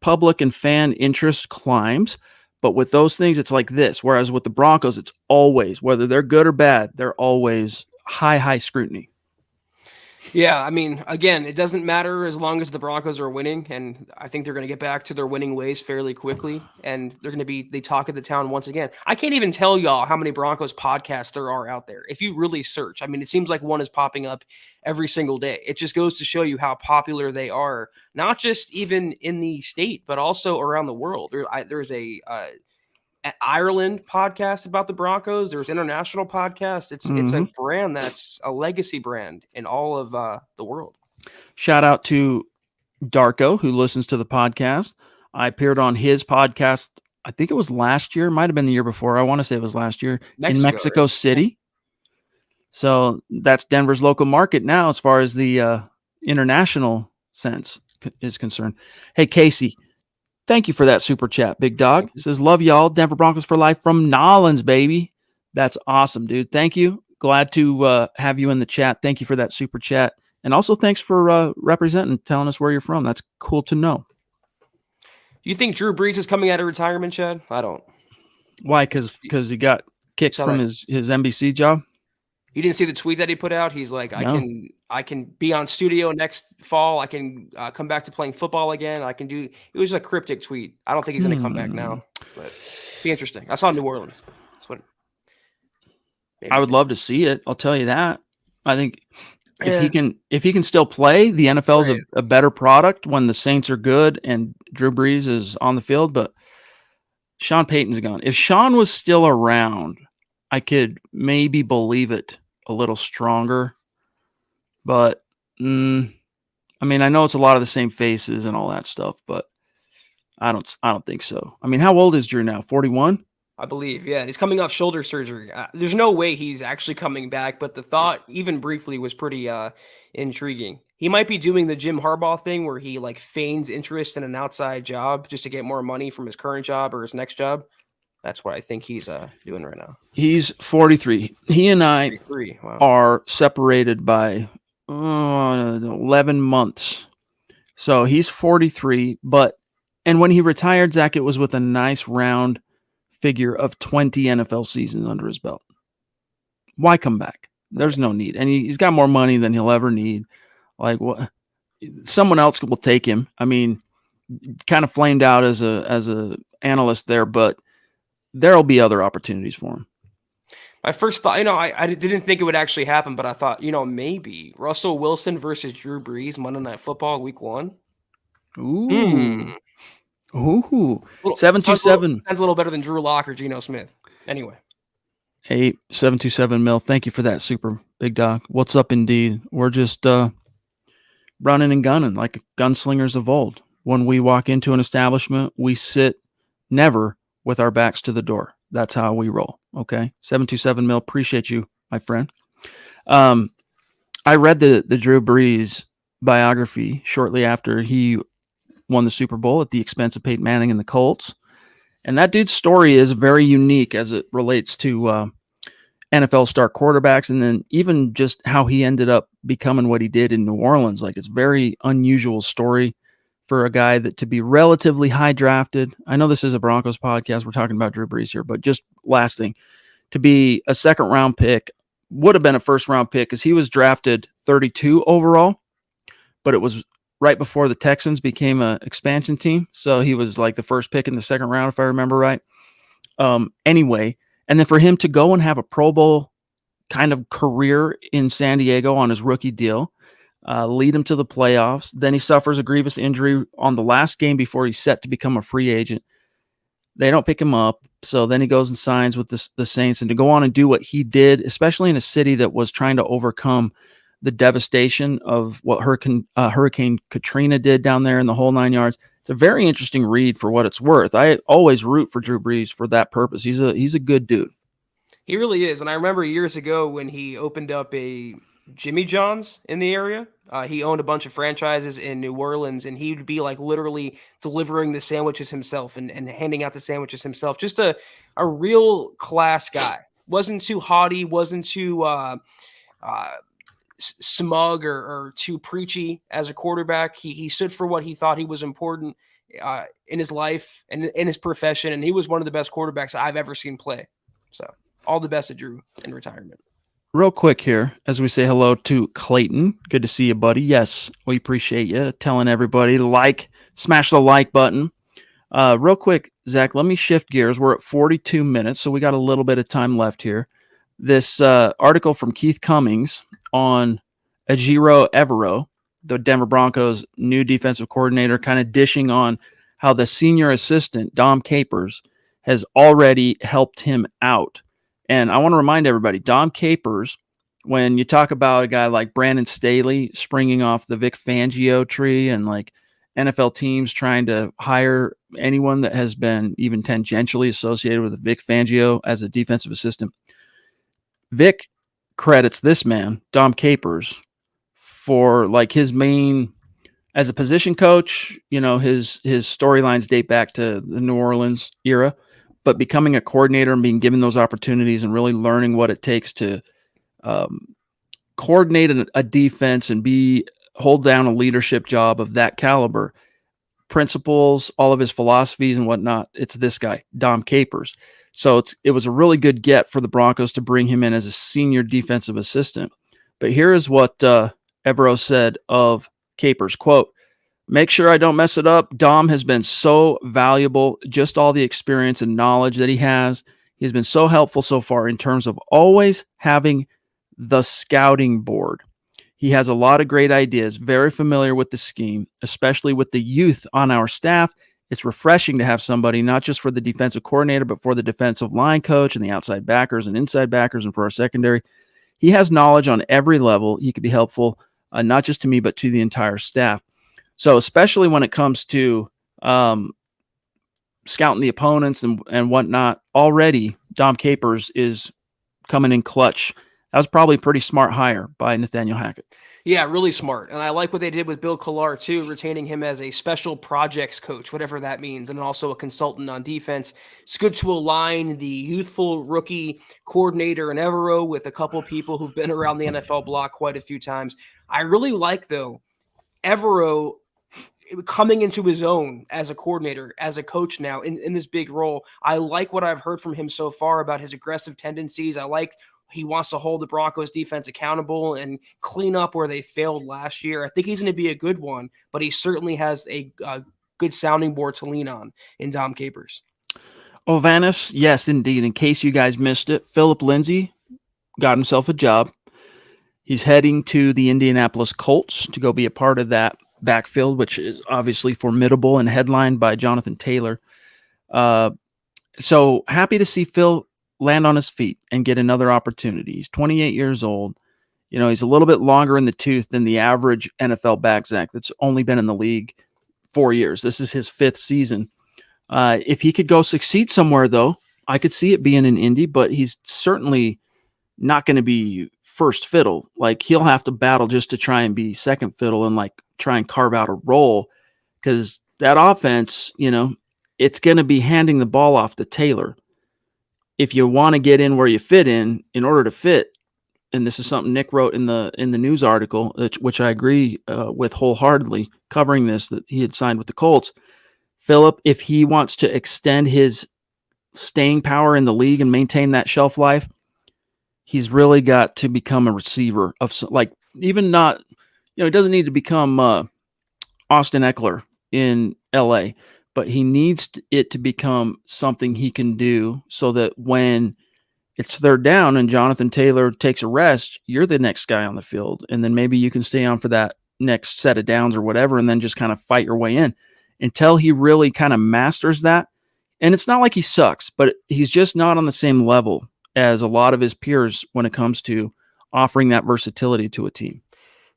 public and fan interest climbs. But with those things, it's like this. Whereas with the Broncos, it's always, whether they're good or bad, they're always high scrutiny. Yeah, I mean, again, it doesn't matter as long as the Broncos are winning, and I think they're going to get back to their winning ways fairly quickly, and they're going to be the talk of the town once again. I can't even tell y'all how many Broncos podcasts there are out there. If you really search, I mean, it seems like one is popping up every single day. It just goes to show you how popular they are, not just even in the state, but also around the world. There's a Ireland podcast about the Broncos. There's international podcast. It's a brand that's a legacy brand in all of the world. Shout out to Darko, who listens to the podcast. I appeared on his podcast, I think it was last year, might have been the year before. I want to say it was last year, in Mexico City. So that's Denver's local market now as far as the international sense is concerned. Hey, Casey, thank you for that super chat, big dog. It says, love y'all. Denver Broncos for life from Nolans, baby. That's awesome, dude. Thank you. Glad to have you in the chat. Thank you for that super chat. And also thanks for representing, telling us where you're from. That's cool to know. You think Drew Brees is coming out of retirement, Chad? I don't. Why? Because he got kicked from his NBC job? You didn't see the tweet that he put out? He's like, No. I can be on studio next fall. I can come back to playing football again. It was a cryptic tweet. I don't think he's going to come back now, but it'd be interesting. I saw New Orleans. That's what. I would love to see it. I'll tell you that. I think if he can still play, the NFL is a better product when the Saints are good and Drew Brees is on the field. But Sean Payton's gone. If Sean was still around, I could maybe believe it a little stronger, but I mean, I know it's a lot of the same faces and all that stuff, but I don't think so. I mean, how old is Drew now? 41? I believe, yeah. He's coming off shoulder surgery. There's no way he's actually coming back, but the thought, even briefly, was pretty intriguing. He might be doing the Jim Harbaugh thing where he feigns interest in an outside job just to get more money from his current job or his next job. That's what I think he's doing right now. He's 43. He and I wow. are separated by 11 months. So he's 43, and when he retired, Zach, it was with a nice round figure of 20 NFL seasons under his belt. Why come back? There's no need. And he's got more money than he'll ever need. Like, what? Someone else will take him. I mean, kind of flamed out as a analyst there, but there'll be other opportunities for him. My first thought, I didn't think it would actually happen, but I thought, maybe Russell Wilson versus Drew Brees, Monday Night Football, Week 1. Ooh. 727. Sounds a little better than Drew Lock or Geno Smith. Anyway. Hey, 727 mil. Thank you for that, super big dog. What's up, indeed? We're just running and gunning like gunslingers of old. When we walk into an establishment, we sit never with our backs to the door. That's how we roll. Okay. 727 mil. Appreciate you, my friend. I read the Drew Brees biography shortly after he won the Super Bowl at the expense of Peyton Manning and the Colts. And that dude's story is very unique as it relates to NFL star quarterbacks, and then even just how he ended up becoming what he did in New Orleans. Like, it's a very unusual story for a guy that to be relatively high drafted. I know this is a Broncos podcast. We're talking about Drew Brees here, but just last thing, to be a second round pick, would have been a first round pick because he was drafted 32 overall, but it was right before the Texans became an expansion team. So he was like the first pick in the second round, if I remember right. Anyway, and then for him to go and have a Pro Bowl kind of career in San Diego on his rookie deal, lead him to the playoffs. Then he suffers a grievous injury on the last game before he's set to become a free agent. They don't pick him up. So then he goes and signs with the Saints, and to go on and do what he did, especially in a city that was trying to overcome the devastation of what Hurricane Katrina did down there in the whole 9 yards. It's a very interesting read for what it's worth. I always root for Drew Brees for that purpose. He's a good dude. He really is. And I remember years ago when he opened up a Jimmy John's in the area. He owned a bunch of franchises in New Orleans, and he'd be like literally delivering the sandwiches himself and handing out the sandwiches himself. Just a real class guy. Wasn't too haughty, wasn't too smug or too preachy as a quarterback. He stood for what he thought he was important in his life and in his profession, and he was one of the best quarterbacks I've ever seen play. So all the best to Drew in retirement. Real quick here, as we say hello to Clayton. Good to see you, buddy. Yes, we appreciate you telling everybody to smash the like button. Real quick, Zach, let me shift gears. We're at 42 minutes, so we got a little bit of time left here. This article from Keith Cummings on Ejiro Evero, the Denver Broncos' new defensive coordinator, kind of dishing on how the senior assistant, Dom Capers, has already helped him out. And I want to remind everybody, Dom Capers, when you talk about a guy like Brandon Staley springing off the Vic Fangio tree and like NFL teams trying to hire anyone that has been even tangentially associated with Vic Fangio as a defensive assistant, Vic credits this man, Dom Capers, for like his main as a position coach. You know, his storylines date back to the New Orleans era. But becoming a coordinator and being given those opportunities and really learning what it takes to coordinate a defense and hold down a leadership job of that caliber, principles, all of his philosophies and whatnot, it's this guy, Dom Capers. So it was a really good get for the Broncos to bring him in as a senior defensive assistant. But here is what Evero said of Capers, quote, "Make sure I don't mess it up. Dom has been so valuable, just all the experience and knowledge that he has. He's been so helpful so far in terms of always having the scouting board. He has a lot of great ideas, very familiar with the scheme, especially with the youth on our staff. It's refreshing to have somebody, not just for the defensive coordinator, but for the defensive line coach and the outside backers and inside backers and for our secondary. He has knowledge on every level. He could be helpful, not just to me, but to the entire staff." So especially when it comes to scouting the opponents and whatnot, already Dom Capers is coming in clutch. That was probably a pretty smart hire by Nathaniel Hackett. Yeah, really smart. And I like what they did with Bill Collar, too, retaining him as a special projects coach, whatever that means, and also a consultant on defense. It's good to align the youthful rookie coordinator in Evero with a couple people who've been around the NFL block quite a few times. I really like, though, Evero coming into his own as a coordinator, as a coach now in this big role. I like what I've heard from him so far about his aggressive tendencies. I like he wants to hold the Broncos defense accountable and clean up where they failed last year. I think he's going to be a good one, but he certainly has a good sounding board to lean on in Dom Capers. Ovanis, yes, indeed. In case you guys missed it, Philip Lindsay got himself a job. He's heading to the Indianapolis Colts to go be a part of that backfield, which is obviously formidable and headlined by Jonathan Taylor. So happy to see Phil land on his feet and get another opportunity. He's 28 years old. You know, he's a little bit longer in the tooth than the average NFL back, Zach, that's only been in the league 4 years. This is his 5th season. If he could go succeed somewhere, though, I could see it being in Indy, but he's certainly not going to be first fiddle. Like he'll have to battle just to try and be second fiddle and like try and carve out a role because that offense, it's going to be handing the ball off to Taylor. If you want to get in where you fit in order to fit, and this is something Nick wrote in the news article, which I agree with wholeheartedly, covering this, that he had signed with the Colts. Philip, if he wants to extend his staying power in the league and maintain that shelf life, he's really got to become a receiver of like even not, he doesn't need to become Austin Eckler in LA, but he needs it to become something he can do so that when it's third down and Jonathan Taylor takes a rest, you're the next guy on the field. And then maybe you can stay on for that next set of downs or whatever, and then just kind of fight your way in until he really kind of masters that. And it's not like he sucks, but he's just not on the same level as a lot of his peers when it comes to offering that versatility to a team.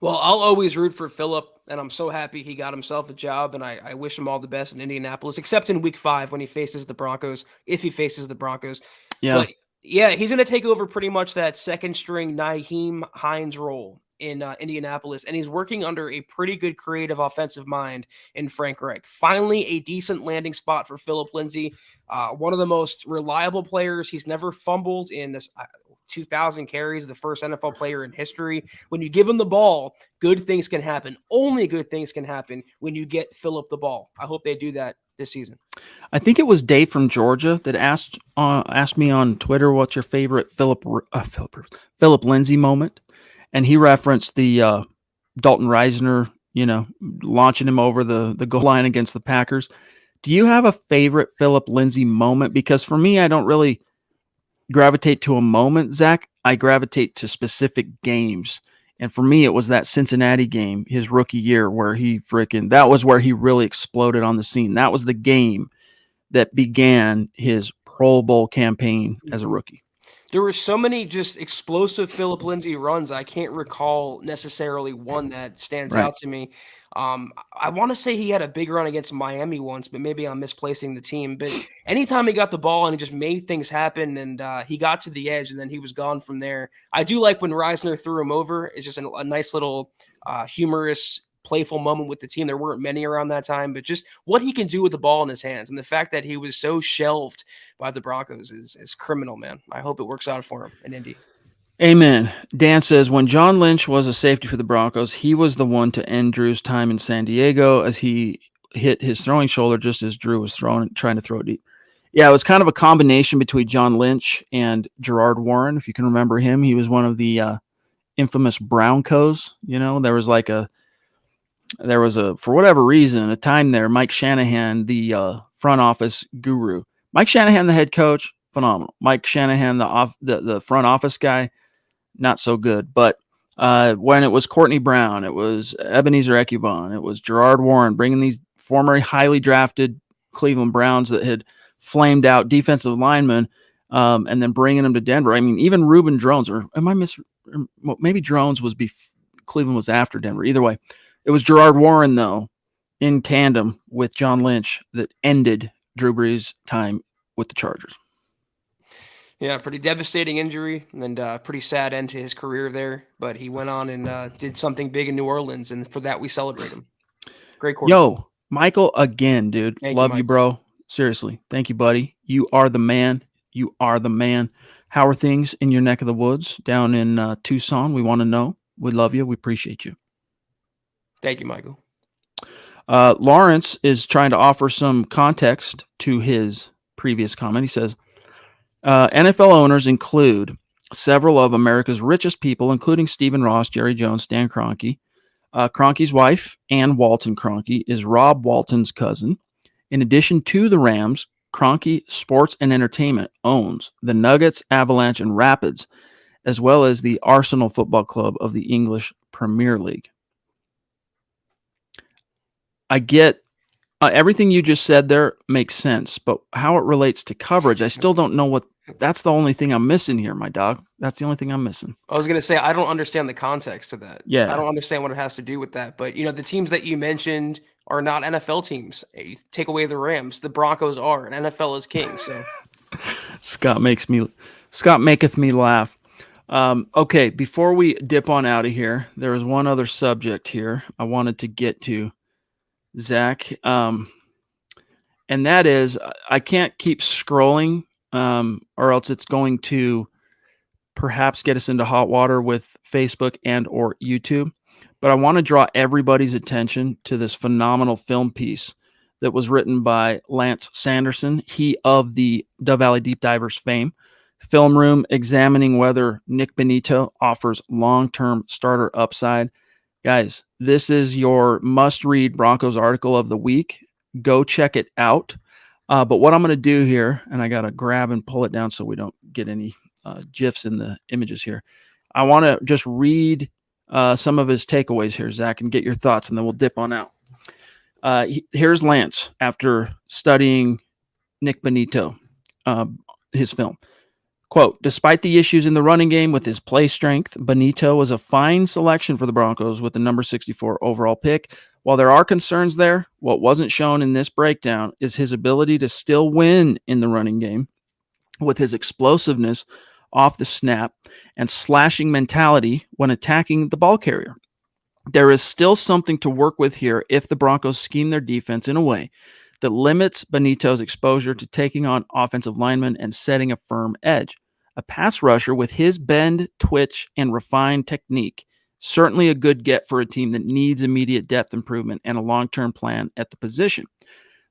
Well, I'll always root for Philip, and I'm so happy he got himself a job, and I wish him all the best in Indianapolis, except in Week 5 when he faces the Broncos, if he faces the Broncos. Yeah. But yeah, he's going to take over pretty much that second-string Nyheim Hines role in Indianapolis, and he's working under a pretty good creative offensive mind in Frank Reich. Finally, a decent landing spot for Philip Lindsay, one of the most reliable players. He's never fumbled in this 2,000 carries, the first NFL player in history. When you give him the ball, good things can happen. Only good things can happen when you get Philip the ball. I hope they do that this season. I think it was Dave from Georgia that asked me on Twitter, what's your favorite Philip Lindsay moment? And he referenced the Dalton Reisner, launching him over the goal line against the Packers. Do you have a favorite Philip Lindsay moment? Because for me, I don't really gravitate to a moment, Zach. I gravitate to specific games. And for me, it was that Cincinnati game, his rookie year, where that was where he really exploded on the scene. That was the game that began his Pro Bowl campaign as a rookie. There were so many just explosive Philip Lindsay runs. I can't recall necessarily one that stands out to me. I want to say he had a big run against Miami once, but maybe I'm misplacing the team. But anytime he got the ball and he just made things happen, and he got to the edge and then he was gone from there. I do like when Reisner threw him over. It's just a nice little humorous, playful moment with the team. There weren't many around that time, but just what he can do with the ball in his hands and the fact that he was so shelved by the Broncos is criminal, man. I hope it works out for him in Indy. Amen. Dan says, when John Lynch was a safety for the Broncos, he was the one to end Drew's time in San Diego as he hit his throwing shoulder just as Drew was trying to throw deep. Yeah, it was kind of a combination between John Lynch and Gerard Warren. If you can remember him, he was one of the infamous Broncos. There was for whatever reason, a time there, Mike Shanahan, the front office guru. Mike Shanahan, the head coach, phenomenal. Mike Shanahan, the front office guy, not so good. But when it was Courtney Brown, it was Ebenezer Ekubon, it was Gerard Warren, bringing these former highly drafted Cleveland Browns that had flamed out defensive linemen, and then bringing them to Denver. I mean, even Reuben Drones, or am I maybe Drones was Cleveland was after Denver. Either way, it was Gerard Warren, though, in tandem with John Lynch, that ended Drew Brees' time with the Chargers. Yeah, pretty devastating injury and pretty sad end to his career there. But he went on and did something big in New Orleans, and for that we celebrate him. Great quarterback. Yo, Michael, again, dude. Love you, bro. Seriously. Thank you, buddy. You are the man. You are the man. How are things in your neck of the woods down in Tucson? We want to know. We love you. We appreciate you. Thank you, Michael. Lawrence is trying to offer some context to his previous comment. He says, NFL owners include several of America's richest people, including Stephen Ross, Jerry Jones, Stan Kroenke. Kroenke's wife, Ann Walton Kroenke, is Rob Walton's cousin. In addition to the Rams, Kroenke Sports and Entertainment owns the Nuggets, Avalanche, and Rapids, as well as the Arsenal Football Club of the English Premier League. I get everything you just said there makes sense, but how it relates to coverage, I still don't know that's the only thing I'm missing here, my dog. That's the only thing I'm missing. I was going to say, I don't understand the context to that. Yeah. I don't understand what it has to do with that. But, the teams that you mentioned are not NFL teams. You take away the Rams. The Broncos are, and NFL is king. Scott maketh me laugh. Okay, before we dip on out of here, there is one other subject here I wanted to get to, Zach, and that is I can't keep scrolling, or else it's going to perhaps get us into hot water with Facebook and or YouTube. But I want to draw everybody's attention to this phenomenal film piece that was written by Lance Sanderson, he of the Dove Valley Deep Divers fame. Film Room examining whether Nick Benito offers long-term starter upside. Guys, this is your must-read Broncos article of the week. Go check it out. But what I'm going to do here, and I got to grab and pull it down so we don't get any GIFs in the images here. I want to just read some of his takeaways here, Zach, and get your thoughts, and then we'll dip on out. Here's Lance after studying Nick Benito, his film. Quote, despite the issues in the running game with his play strength, Benito was a fine selection for the Broncos with the number 64 overall pick. While there are concerns there, what wasn't shown in this breakdown is his ability to still win in the running game with his explosiveness off the snap and slashing mentality when attacking the ball carrier. There is still something to work with here if the Broncos scheme their defense in a way that limits Benito's exposure to taking on offensive linemen and setting a firm edge. A pass rusher with his bend, twitch, and refined technique, certainly a good get for a team that needs immediate depth improvement and a long-term plan at the position.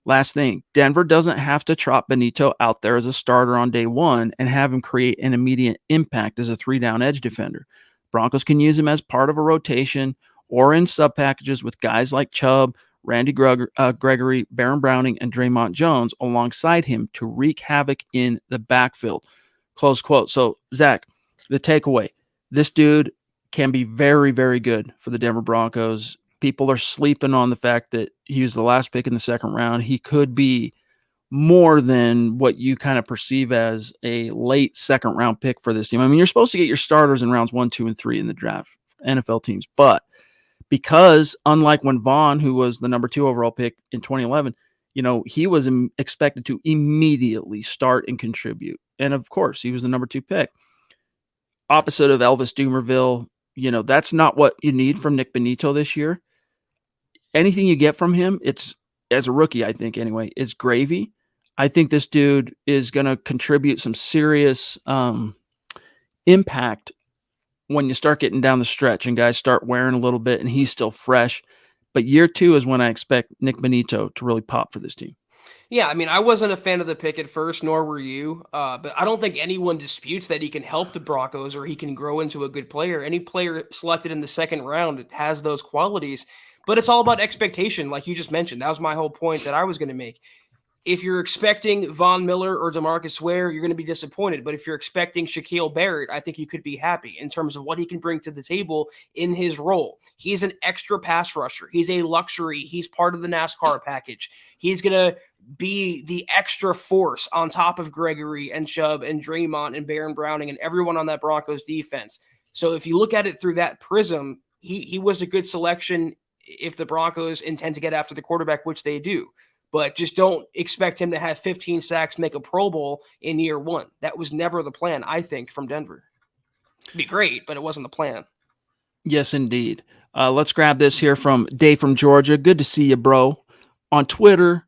Last thing, Denver doesn't have to trot Benito out there as a starter on day one and have him create an immediate impact as a three-down edge defender. Broncos can use him as part of a rotation or in sub-packages with guys like Chubb, Randy Gregory, Baron Browning, and Draymond Jones alongside him to wreak havoc in the backfield. Close quote. So, Zach, the takeaway, this dude can be very, very good for the Denver Broncos. People are sleeping on the fact that he was the last pick in the second round. He could be more than what you kind of perceive as a late second round pick for this team. I mean, you're supposed to get your starters in rounds 1, 2, and 3 in the draft, NFL teams, but because unlike when Vaughn, who was the number 2 overall pick in 2011, he was expected to immediately start and contribute. And of course, he was the number 2 pick. Opposite of Elvis Dumervil, that's not what you need from Nick Benito this year. Anything you get from him, it's, as a rookie, I think anyway, is gravy. I think this dude is going to contribute some serious impact when you start getting down the stretch and guys start wearing a little bit and he's still fresh. But year 2 is when I expect Nick Benito to really pop for this team. Yeah, I mean, I wasn't a fan of the pick at first, nor were you. But I don't think anyone disputes that he can help the Broncos or he can grow into a good player. Any player selected in the second round has those qualities. But it's all about expectation, like you just mentioned. That was my whole point that I was going to make. If you're expecting Von Miller or DeMarcus Ware, you're going to be disappointed. But if you're expecting Shaquille Barrett, I think you could be happy in terms of what he can bring to the table in his role. He's an extra pass rusher. He's a luxury. He's part of the NASCAR package. He's going to be the extra force on top of Gregory and Chubb and Draymond and Baron Browning and everyone on that Broncos defense. So if you look at it through that prism, he was a good selection if the Broncos intend to get after the quarterback, which they do. But just don't expect him to have 15 sacks, make a Pro Bowl in year 1. That was never the plan, I think, from Denver. It'd be great, but it wasn't the plan. Yes, indeed. Let's grab this here from Dave from Georgia. Good to see you, bro. On Twitter,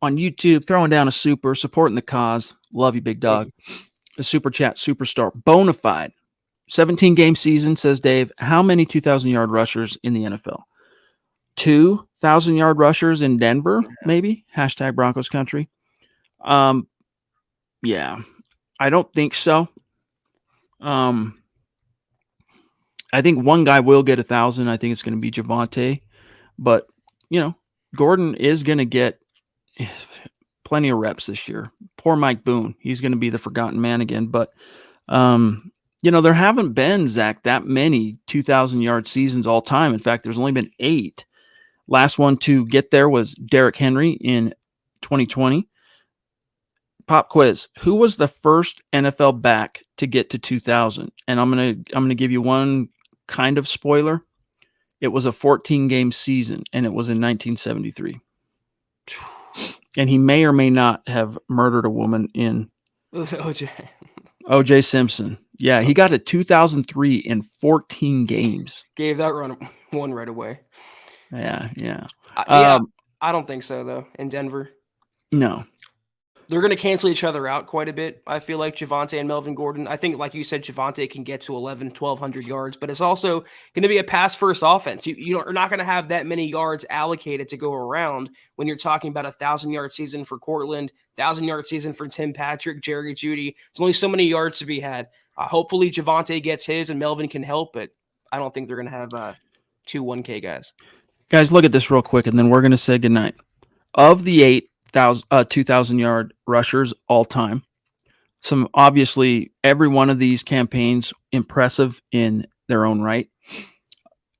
on YouTube, throwing down a super, supporting the cause. Love you, big dog. A super chat superstar. Bonafide. 17-game season, says Dave. How many 2,000-yard rushers in the NFL? 2,000-yard rushers in Denver, maybe? Hashtag Broncos country. Yeah, I don't think so. I think one guy will get 1,000. I think it's going to be Javonte. But, Gordon is going to get plenty of reps this year. Poor Mike Boone. He's going to be the forgotten man again. But, there haven't been, Zach, that many 2,000-yard seasons all time. In fact, there's only been 8. Last one to get there was Derrick Henry in 2020. Pop quiz. Who was the first NFL back to get to 2,000? And I'm gonna give you one kind of spoiler. It was a 14-game season, and it was in 1973. And he may or may not have murdered a woman in OJ. OJ Simpson. Yeah, he got a 2003 in 14 games. Gave that run one right away. Yeah. Yeah, I don't think so, though, in Denver. No. They're going to cancel each other out quite a bit, I feel like, Javonte and Melvin Gordon. I think, like you said, Javonte can get to 1,200 yards, but it's also going to be a pass-first offense. You're not going to have that many yards allocated to go around when you're talking about a 1,000-yard season for Cortland, 1,000-yard season for Tim Patrick, Jerry Jeudy. There's only so many yards to be had. Hopefully, Javonte gets his and Melvin can help, but I don't think they're going to have two 1K guys. Guys, look at this real quick, and then we're going to say goodnight. Of the 2,000-yard rushers all time, obviously every one of these campaigns impressive in their own right.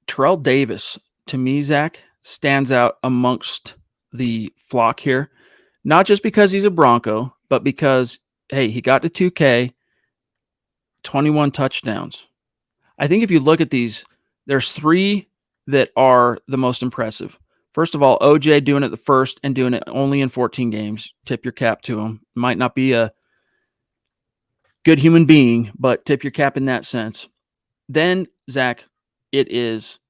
Terrell Davis, to me, Zach, stands out amongst the flock here, not just because he's a Bronco, but because, hey, he got to 2K, 21 touchdowns. I think if you look at these, there's three that are the most impressive. First of all, OJ doing it the first and doing it only in 14 games. Tip your cap to him. Might not be a good human being, but tip your cap in that sense. Then, Zach, it is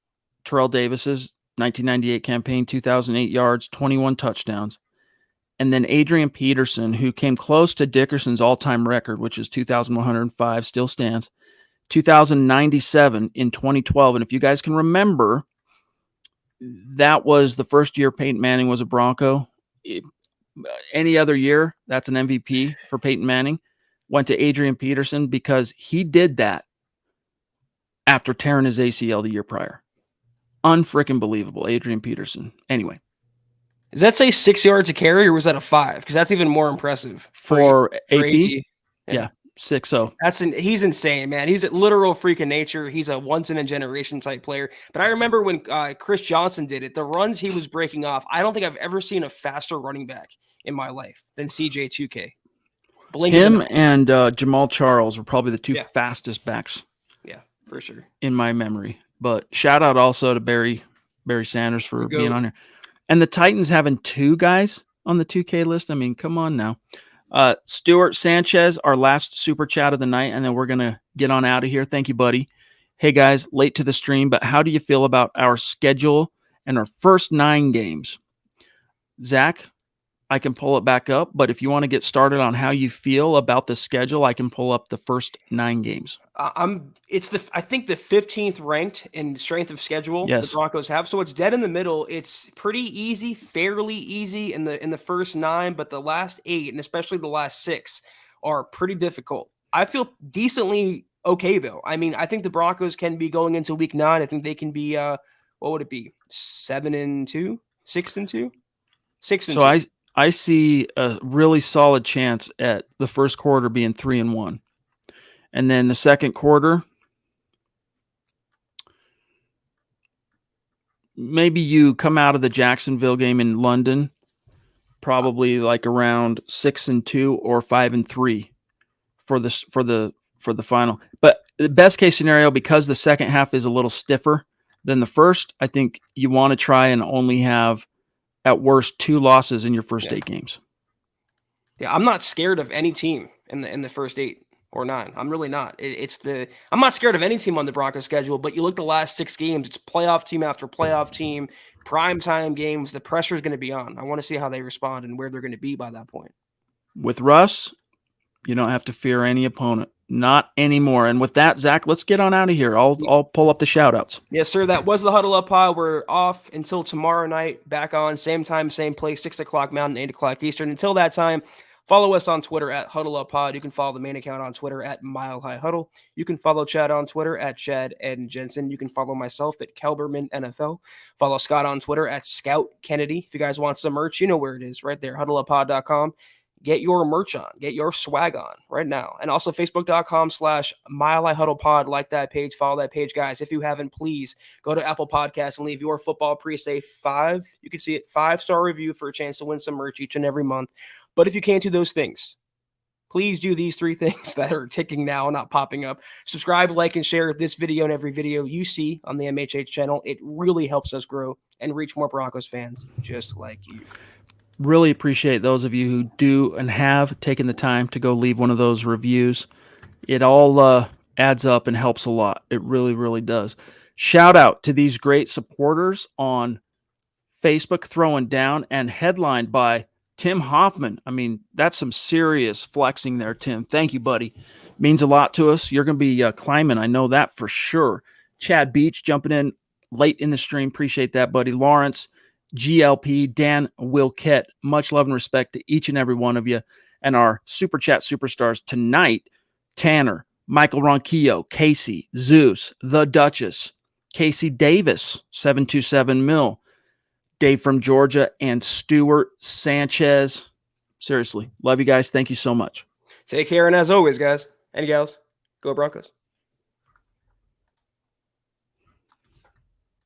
Terrell Davis's 1998 campaign, 2,008 yards, 21 touchdowns. And then Adrian Peterson, who came close to Dickerson's all-time record, which is 2,105, still stands, 2,097 in 2012. And if you guys can remember, that was the first year Peyton Manning was a Bronco. Any other year, that's an MVP for Peyton Manning. Went to Adrian Peterson because he did that after tearing his ACL the year prior. Unfreaking believable, Adrian Peterson. Anyway. Does that say 6 yards a carry, or was that a 5? Because that's even more impressive. For AP? Yeah. 6-0. He's insane, man. He's a literal freak of nature. He's a once-in-a-generation type player. But I remember when Chris Johnson did it, the runs he was breaking off, I don't think I've ever seen a faster running back in my life than CJ2K. Him and Jamal Charles were probably the two fastest backs. Yeah, for sure. In my memory. But shout out also to Barry Sanders for being on here. And the Titans having two guys on the 2K list. I mean, come on now. Stuart Sanchez, our last super chat of the night, and then we're going to get on out of here. Thank you, buddy. Hey, guys, late to the stream, but how do you feel about our schedule and our first 9 games? Zach, I can pull it back up, but if you want to get started on how you feel about the schedule, I can pull up the first 9 games. I think the 15th ranked in strength of schedule the Broncos have, so it's dead in the middle. It's pretty easy, fairly easy in the first 9, but the last 8 and especially the last 6 are pretty difficult. I feel decently okay though. I mean, I think the Broncos can be going into week 9. I think they can be what would it be? 7-2, 6-2, 6-2. So I see a really solid chance at the first quarter being 3-1. And then the second quarter, maybe you come out of the Jacksonville game in London, probably like around 6-2 or 5-3 for the final. But the best case scenario, because the second half is a little stiffer than the first, I think you want to try and only have at worst 2 losses in your first 8 games. Yeah, I'm not scared of any team in the first 8 or 9. I'm really not. I'm not scared of any team on the Broncos schedule, but you look at the last 6 games, it's playoff team after playoff team, primetime games. The pressure is going to be on. I want to see how they respond and where they're going to be by that point. With Russ, you don't have to fear any opponent. Not anymore. And with that, Zach, let's get on out of here. I'll pull up the shout-outs. Yes, sir. That was the Huddle Up Pod. We're off until tomorrow night. Back on, same time, same place, 6 o'clock Mountain, 8 o'clock Eastern. Until that time, follow us on Twitter at Huddle Up Pod. You can follow the main account on Twitter at Mile High Huddle. You can follow Chad on Twitter at Chad and Jensen. You can follow myself at Kelberman NFL. Follow Scott on Twitter at Scout Kennedy. If you guys want some merch, you know where it is, right there, huddleuppod.com. Get your merch on. Get your swag on right now. And also Facebook.com/Mile High Huddle Pod. Like that page. Follow that page, guys. If you haven't, please go to Apple Podcasts and leave your football pre-save 5. You can see it 5-star review for a chance to win some merch each and every month. But if you can't do those things, please do these 3 things that are ticking now, not popping up. Subscribe, like, and share this video and every video you see on the MHH channel. It really helps us grow and reach more Broncos fans just like you. Really appreciate those of you who do and have taken the time to go leave one of those reviews. It all adds up and helps a lot. It really, really does. Shout out to these great supporters on Facebook, throwing down, and headlined by Tim Hoffman. I mean, that's some serious flexing there, Tim. Thank you, buddy. Means a lot to us. You're going to be climbing. I know that for sure. Chad Beach jumping in late in the stream. Appreciate that, buddy. Lawrence, GLP, Dan Wilkett. Much love and respect to each and every one of you. And our Super Chat superstars tonight, Tanner, Michael Ronquillo, Casey, Zeus, The Duchess, Casey Davis, 727 Mill, Dave from Georgia, and Stuart Sanchez. Seriously, love you guys. Thank you so much. Take care, and as always, guys and gals, go Broncos.